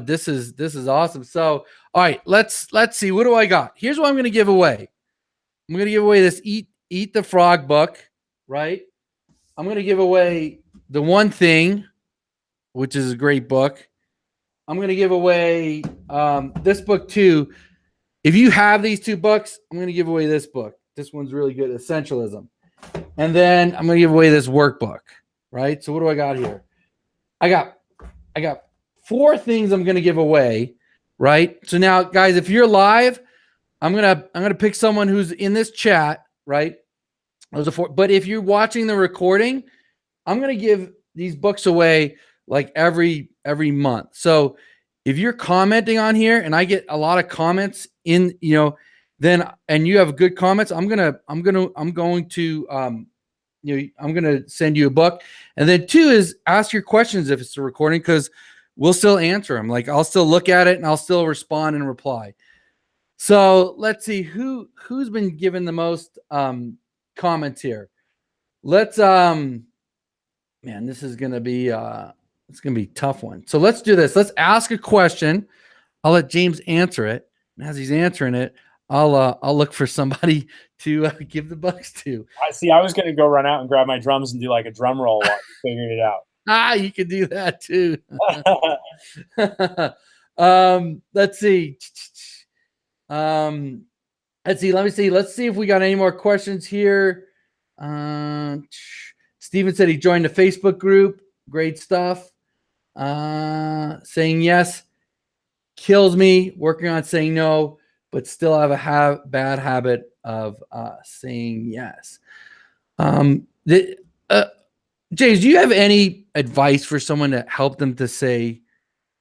This is awesome. So all right, let's see. What do I got? Here's what I'm going to give away. I'm going to give away this Eat the Frog book, right? I'm going to give away The One Thing, which is a great book. I'm going to give away this book too. If you have these two books, I'm going to give away this book. This one's really good, Essentialism. And then I'm going to give away this workbook, right? So what do I got here? I got 4 things I'm going to give away, right? So now, guys, if you're live, I'm going to pick someone who's in this chat, right? Those are 4. But if you're watching the recording, I'm going to give these books away like every month. So if you're commenting on here and I get a lot of comments in, then, and you have good comments, I'm going to send you a book. And then 2 is ask your questions if it's a recording, because we'll still answer them. Like, I'll still look at it and I'll still respond and reply. So let's see who's been given the most comments here. Let's Man, this is gonna be it's gonna be a tough one. So let's do this. Let's ask a question. I'll let James answer it. And as he's answering it, I'll look for somebody to give the bucks to. I see. I was going to go run out and grab my drums and do like a drum roll while you figured it out. You can do that too. Let's see. Let me see. Let's see if we got any more questions here. Steven said he joined the Facebook group. Great stuff. Saying yes kills me. Working on saying no, but still have a bad habit of saying yes. James, do you have any advice for someone to help them to say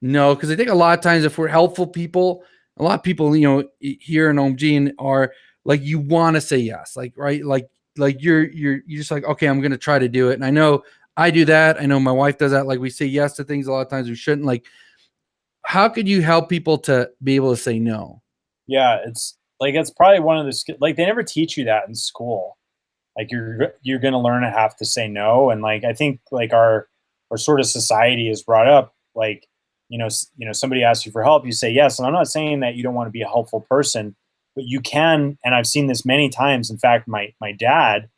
no? Because I think a lot of times if we're helpful people, a lot of people, here in OMG are like, you want to say yes, like, right. Like you're just like, okay, I'm going to try to do it. And I know I do that. I know my wife does that. Like we say yes to things a lot of times we shouldn't. Like, how could you help people to be able to say no? Yeah. It's probably one of the, like, they never teach you that in school. Like you're going to learn to have to say no. And like, I think like our sort of society is brought up, like, somebody asks you for help, you say yes. And I'm not saying that you don't want to be a helpful person, but you can. And I've seen this many times. In fact, my dad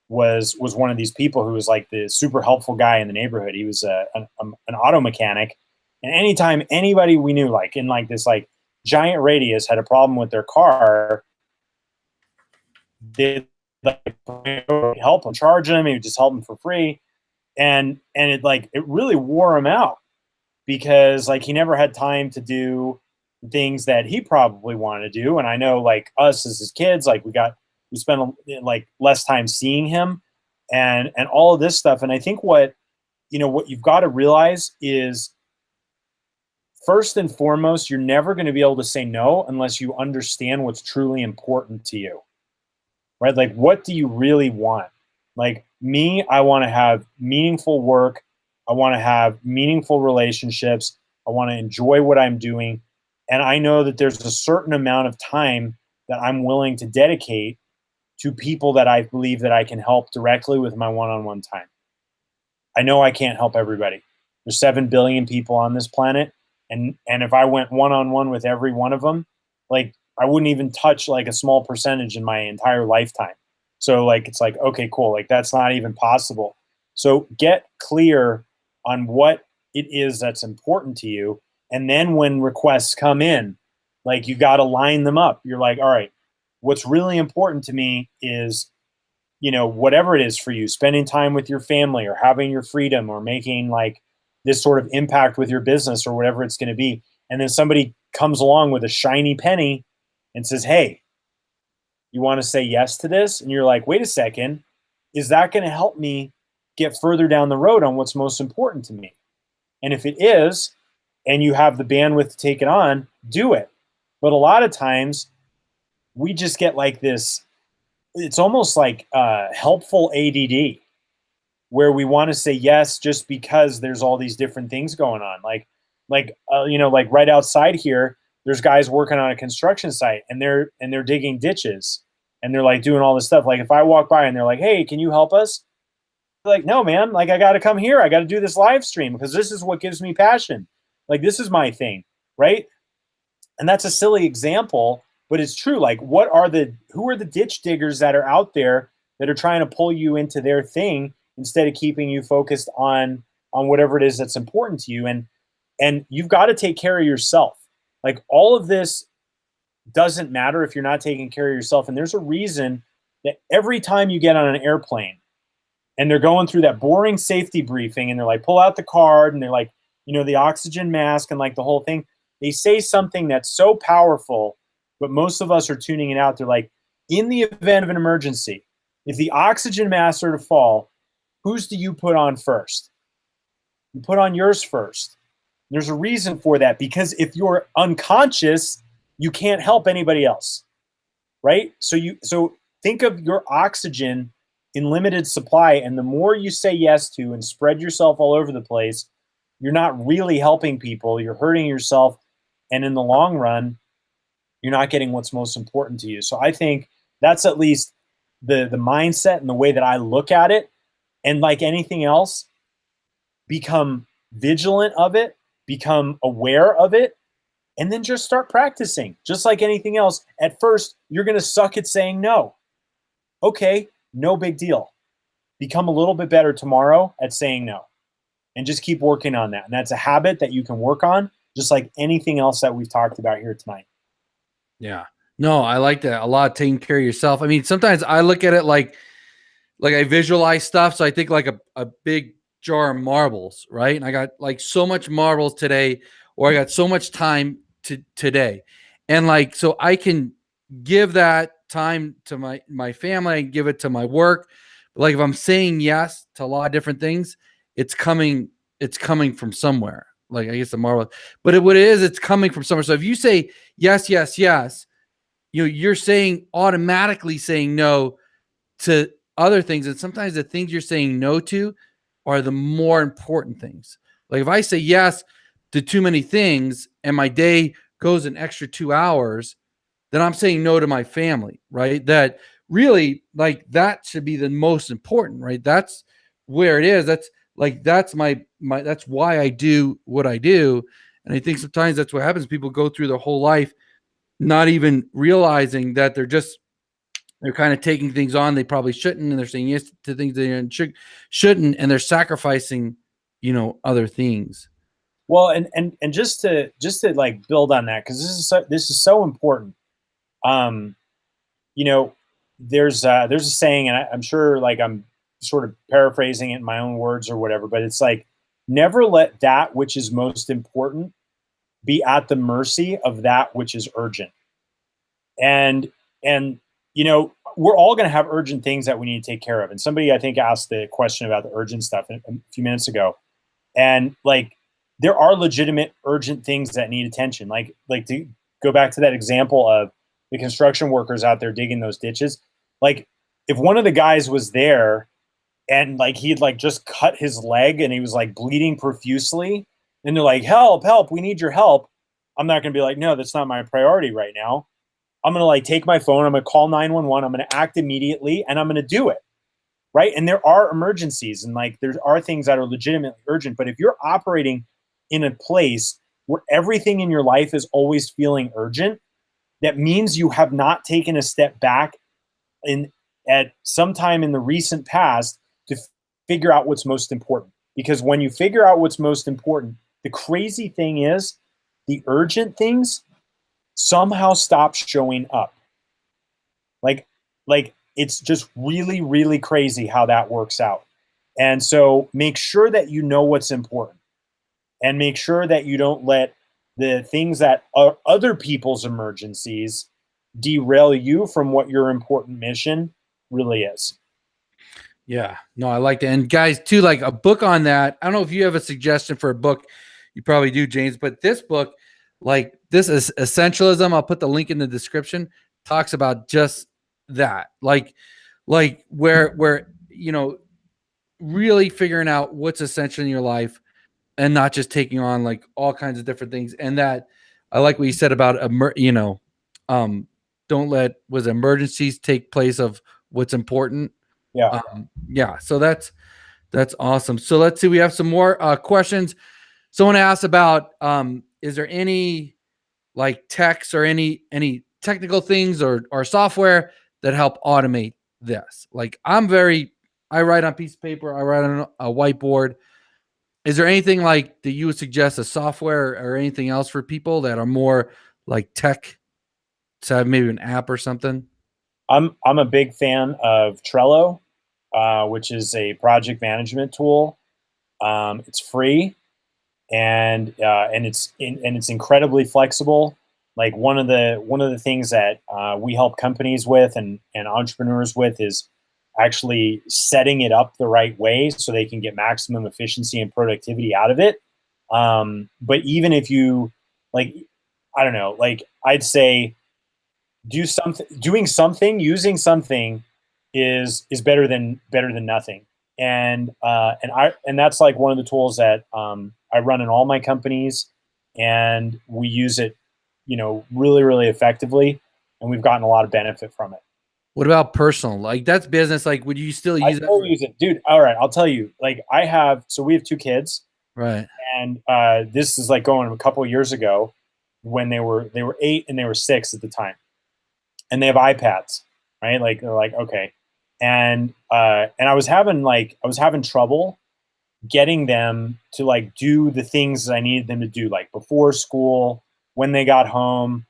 was one of these people who was like the super helpful guy in the neighborhood. He was an auto mechanic. And anytime anybody we knew, like in like this like giant radius, had a problem with their car, they like help them, charge them. He would just help them for free. And it really wore him out, because like he never had time to do things that he probably wanted to do. And I know like us as his kids, like we spent like less time seeing him and all of this stuff. And I think what you've got to realize is, first and foremost, you're never going to be able to say no unless you understand what's truly important to you, right? Like, what do you really want? Like me, I want to have meaningful work. I want to have meaningful relationships. I want to enjoy what I'm doing. And I know that there's a certain amount of time that I'm willing to dedicate to people that I believe that I can help directly with my one-on-one time. I know I can't help everybody. There's 7 billion people on this planet. And if I went one-on-one with every one of them, like I wouldn't even touch like a small percentage in my entire lifetime. So like, it's like, okay, cool. Like that's not even possible. So get clear on what it is that's important to you. And then when requests come in, like you got to line them up. You're like, all right, what's really important to me is, whatever it is for you, spending time with your family or having your freedom or making like this sort of impact with your business or whatever it's going to be. And then somebody comes along with a shiny penny and says, hey, you want to say yes to this? And you're like, wait a second, is that going to help me get further down the road on what's most important to me? And if it is, and you have the bandwidth to take it on, do it. But a lot of times we just get like this, it's almost like helpful ADD, where we want to say yes just because there's all these different things going on. Like right outside here, there's guys working on a construction site and they're digging ditches and they're like doing all this stuff. Like if I walk by and they're like, hey, can you help us? Like, no, man, like I got to come here. I got to do this live stream because this is what gives me passion. Like, this is my thing. Right. And that's a silly example, but it's true. Like, who are the ditch diggers that are out there that are trying to pull you into their thing instead of keeping you focused on whatever it is that's important to you? And you've got to take care of yourself. Like, all of this doesn't matter if you're not taking care of yourself. And there's a reason that every time you get on an airplane and they're going through that boring safety briefing and they're like, pull out the card and they're like, the oxygen mask and like the whole thing, they say something that's so powerful, but most of us are tuning it out. They're like, in the event of an emergency, if the oxygen masks are to fall, whose do you put on first? You put on yours first. There's a reason for that, because if you're unconscious, you can't help anybody else, right? So think of your oxygen in limited supply, and the more you say yes to and spread yourself all over the place, you're not really helping people, you're hurting yourself, and in the long run, you're not getting what's most important to you. So I think that's at least the mindset and the way that I look at it. And like anything else, become vigilant of it, become aware of it, and then just start practicing. Just like anything else, at first, you're going to suck at saying no. Okay, no big deal. Become a little bit better tomorrow at saying no, and just keep working on that. And that's a habit that you can work on, just like anything else that we've talked about here tonight. Yeah. No, I like that a lot. Taking care of yourself. I mean, sometimes I look at it like I visualize stuff. So I think like a big jar of marbles, right? And I got like so much marbles today, or I got so much time today. And like, so I can give that time to my family, I can give it to my work. But like if I'm saying yes to a lot of different things, it's coming from somewhere. Like I guess the marble, but what it is, it's coming from somewhere. So if you say yes, yes, yes, you're saying automatically saying no to other things. And sometimes the things you're saying no to are the more important things. Like if I say yes to too many things and my day goes an extra 2 hours, then I'm saying no to my family, right? That really, like, that should be the most important, right? That's where it is. That's like, that's that's why I do what I do. And I think sometimes that's what happens. People go through their whole life not even realizing that they're kind of taking things on they probably shouldn't, and they're saying yes to things they shouldn't, and they're sacrificing, other things. Well, and just to like build on that, because this is so important. Um, you know, there's a saying, and I'm sure like I'm sort of paraphrasing it in my own words or whatever, but it's like, never let that which is most important be at the mercy of that which is urgent. And we're all going to have urgent things that we need to take care of. And somebody, I think, asked the question about the urgent stuff a few minutes ago. And like, there are legitimate urgent things that need attention. Like to go back to that example of the construction workers out there digging those ditches. Like, if one of the guys was there and like he'd like just cut his leg and he was like bleeding profusely, and they're like, help, help, we need your help. I'm not going to be like, no, that's not my priority right now. I'm going to like take my phone, I'm going to call 911, I'm going to act immediately, and I'm going to do it. Right. And there are emergencies, and like there are things that are legitimately urgent. But if you're operating in a place where everything in your life is always feeling urgent, that means you have not taken a step back at some time in the recent past to figure out what's most important. Because when you figure out what's most important, the crazy thing is the urgent things somehow stop showing up. Like it's just really, really crazy how that works out. And so make sure that you know what's important, and make sure that you don't let the things that are other people's emergencies derail you from what your important mission really is. Yeah, no, I like that. And guys, too, like a book on that. I don't know if you have a suggestion for a book. You probably do, James. But this book, like this is Essentialism. I'll put the link in the description. Talks about just that, like where really figuring out what's essential in your life, and not just taking on like all kinds of different things. And that I like what you said about don't let emergencies take place of what's important. Yeah. Yeah, so that's awesome. So let's see, we have some more questions. Someone asked about is there any like techs or any technical things or software that help automate this? Like I write on a piece of paper, I write on a whiteboard. Is there anything like that you would suggest, a software or anything else for people that are more like tech, to have maybe an app or something? I'm a big fan of Trello, which is a project management tool. It's free, and it's incredibly flexible. Like one of the things that we help companies with and entrepreneurs with is actually setting it up the right way so they can get maximum efficiency and productivity out of it. But even if you like, I don't know, like I'd say using something is better than nothing. And that's like one of the tools that I run in all my companies, and we use it, really, really effectively, and we've gotten a lot of benefit from it. What about personal? Like that's business. Like, would you still I use it? still use it, dude. All right, I'll tell you. Like, so we have 2 kids, Right. and this is like going a couple of years ago when they were 8 and they were 6 at the time, and they have iPads, right? Like they're like, okay, and I was having trouble getting them to like do the things that I needed them to do, like before school, when they got home,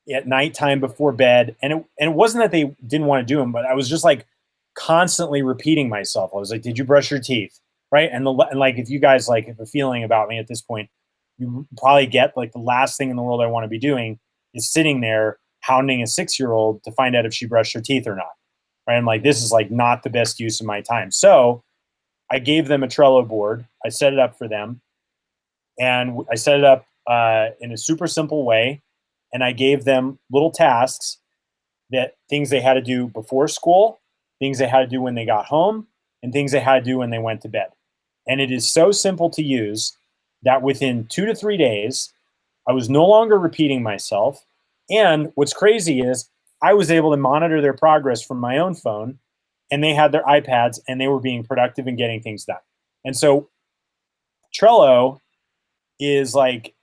at nighttime before bed. And it wasn't that they didn't want to do them, but I was just like constantly repeating myself. I was like, "Did you brush your teeth?" Right? And like if you guys like have a feeling about me at this point, you probably get like the last thing in the world I want to be doing is sitting there hounding a 6-year-old to find out if she brushed her teeth or not. Right? I'm like, this is like not the best use of my time. So I gave them a Trello board. I set it up for them, and I set it up in a super simple way. And I gave them little tasks, that things they had to do before school, things they had to do when they got home, and things they had to do when they went to bed. And it is so simple to use that within 2 to 3 days, I was no longer repeating myself. And what's crazy is I was able to monitor their progress from my own phone, and they had their iPads and they were being productive and getting things done. And so Trello is like,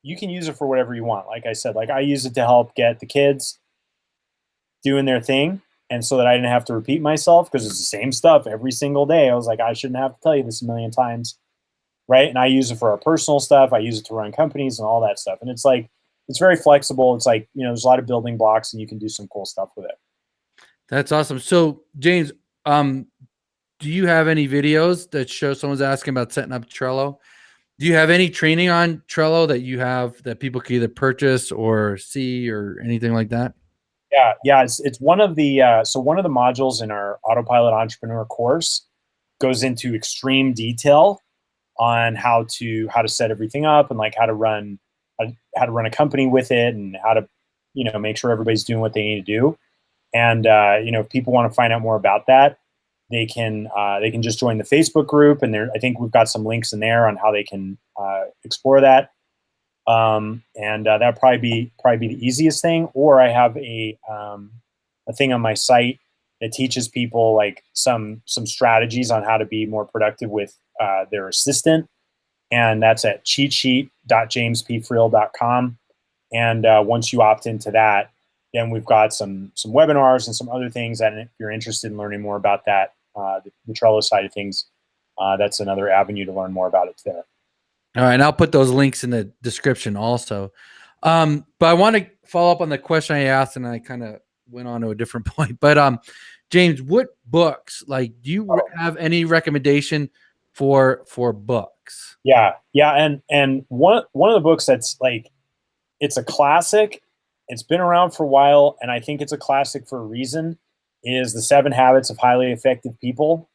you can use it for whatever you want. Like I said, like I use it to help get the kids doing their thing, and so that I didn't have to repeat myself because it's the same stuff every single day. I was like, I shouldn't have to tell you this a million times, right? And I use it for our personal stuff. I use it to run companies and all that stuff. And it's like, it's very flexible. It's like, there's a lot of building blocks, and you can do some cool stuff with it. That's awesome. So, James, do you have any videos that show someone's asking about setting up Trello? Do you have any training on Trello that you have that people can either purchase or see or anything like that? Yeah. It's one of the one of the modules in our Autopilot Entrepreneur course goes into extreme detail on how to set everything up, and like how to run a company with it, and how to make sure everybody's doing what they need to do. And if people want to find out more about that, they can just join the Facebook group, and I think we've got some links in there on how they can explore that. And that'd probably be the easiest thing. Or I have a thing on my site that teaches people like some strategies on how to be more productive with their assistant, and that's at cheatsheet.jamespfriel.com. And once you opt into that, then we've got some webinars and some other things that, if you're interested in learning more about that, the Trello side of things, that's another avenue to learn more about it there. All right, and I'll put those links in the description also. But I want to follow up on the question I asked, and I kind of went on to a different point. But James, what books, like, do you have any recommendation for books? Yeah, and one of the books that's like, it's a classic. It's been around for a while, and I think it's a classic for a reason, is The 7 Habits of Highly Effective People,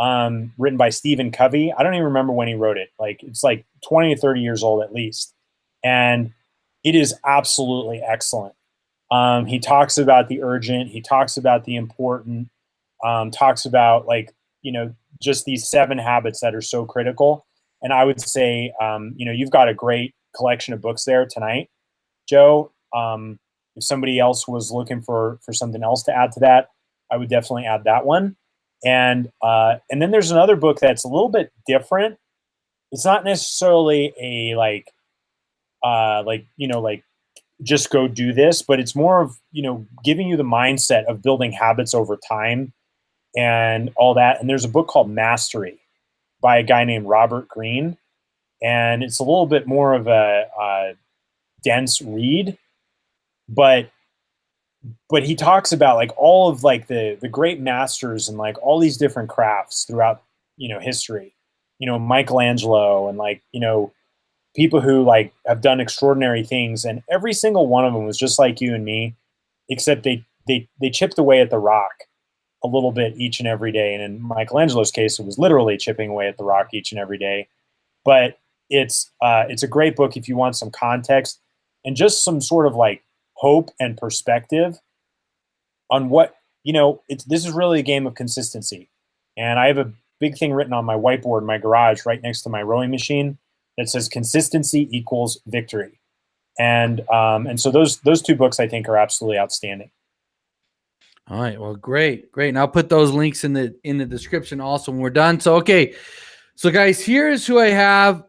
written by Stephen Covey. I don't even remember when he wrote it. Like, it's like 20 or 30 years old at least. And it is absolutely excellent. He talks about the urgent, he talks about the important, talks about like, just these 7 habits that are so critical. And I would say, you've got a great collection of books there tonight, Joe. If somebody else was looking for something else to add to that, I would definitely add that one. And then there's another book that's a little bit different. It's not necessarily a like just go do this, but it's more of giving you the mindset of building habits over time and all that. And there's a book called Mastery by a guy named Robert Greene, and it's a little bit more of a dense read, but he talks about like all of like the great masters and like all these different crafts throughout history, Michelangelo, and like people who like have done extraordinary things, and every single one of them was just like you and me, except they chipped away at the rock a little bit each and every day. And in Michelangelo's case, it was literally chipping away at the rock each and every day. But it's a great book if you want some context and just some sort of like hope and perspective on what this is really a game of consistency. And I have a big thing written on my whiteboard in my garage right next to my rowing machine that says consistency equals victory. And so those 2 books I think are absolutely outstanding. All right. Well, great. Great. And I'll put those links in the description also when we're done. So, okay. So, guys, here's who I have.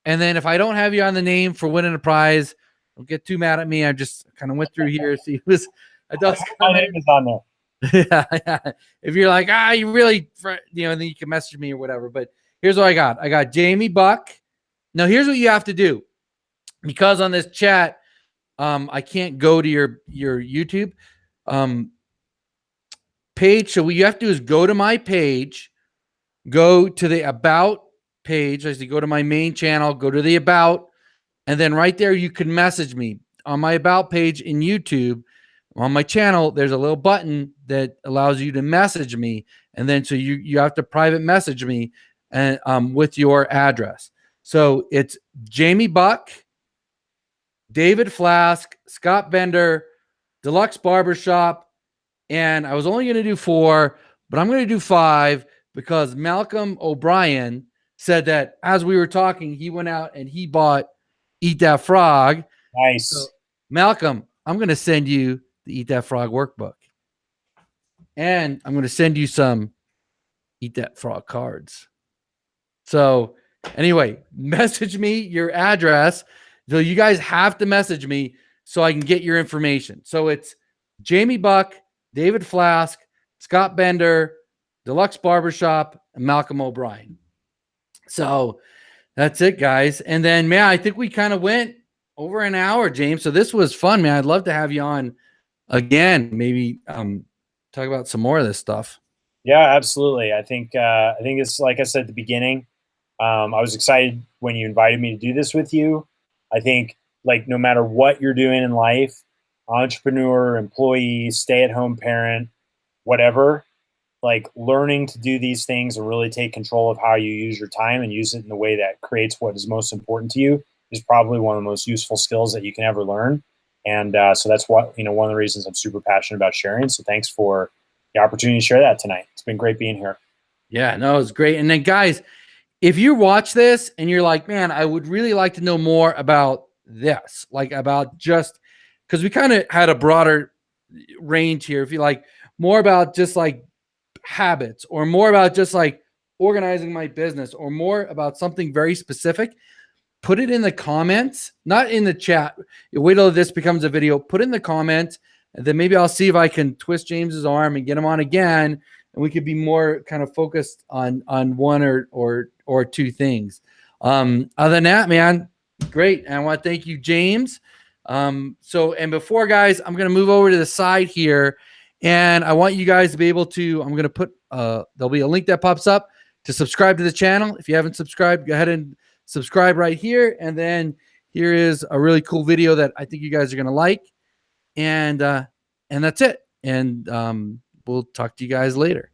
And then if I don't have you on the name for winning a prize, don't get too mad at me. I just kind of went through here. See who was I thought My name is on there. yeah. If you're like, you really, then you can message me or whatever. But here's what I got. I got Jamie Buck. Now, here's what you have to do. Because on this chat, I can't go to your YouTube page. So what you have to do is go to my page, go to the About page. I say go to my main channel, go to the About, and then right there you can message me on my About page in YouTube. On my channel, there's a little button that allows you to message me, and then so you have to private message me and with your address. So it's Jamie Buck, David Flask, Scott Bender, Deluxe Barbershop, and I was only going to do 4, but I'm going to do 5 because Malcolm O'Brien said that as we were talking, he went out and he bought Eat That Frog. Nice. So, Malcolm, I'm going to send you the Eat That Frog workbook. And I'm going to send you some Eat That Frog cards. So anyway, message me your address. So you guys have to message me so I can get your information. So it's Jamie Buck, David Flask, Scott Bender, Deluxe Barbershop, and Malcolm O'Brien. So that's it, guys. And then, man, I think we kind of went over an hour, James. So this was fun, man. I'd love to have you on again. Maybe talk about some more of this stuff. Yeah, absolutely. I think it's like I said at the beginning. I was excited when you invited me to do this with you. I think like no matter what you're doing in life, entrepreneur, employee, stay-at-home parent, whatever, like learning to do these things and really take control of how you use your time and use it in the way that creates what is most important to you is probably one of the most useful skills that you can ever learn. And so that's what, one of the reasons I'm super passionate about sharing. So thanks for the opportunity to share that tonight. It's been great being here. Yeah, no, it's great. And then guys, if you watch this and you're like, man, I would really like to know more about this, like about just because we kind of had a broader range here. If you like more about just like habits or more about just like organizing my business or more about something very specific, put it in the comments, not in the chat. Wait till this becomes a video, put it in the comments, and then maybe I'll see if I can twist James's arm and get him on again. And we could be more kind of focused on one or two things. Other than that, man, great. And I want to thank you, James. And before, guys, I'm going to move over to the side here, and I want you guys to be able to, I'm going to put, there'll be a link that pops up to subscribe to the channel. If you haven't subscribed, go ahead and subscribe right here. And then here is a really cool video that I think you guys are going to like. And that's it. And we'll talk to you guys later.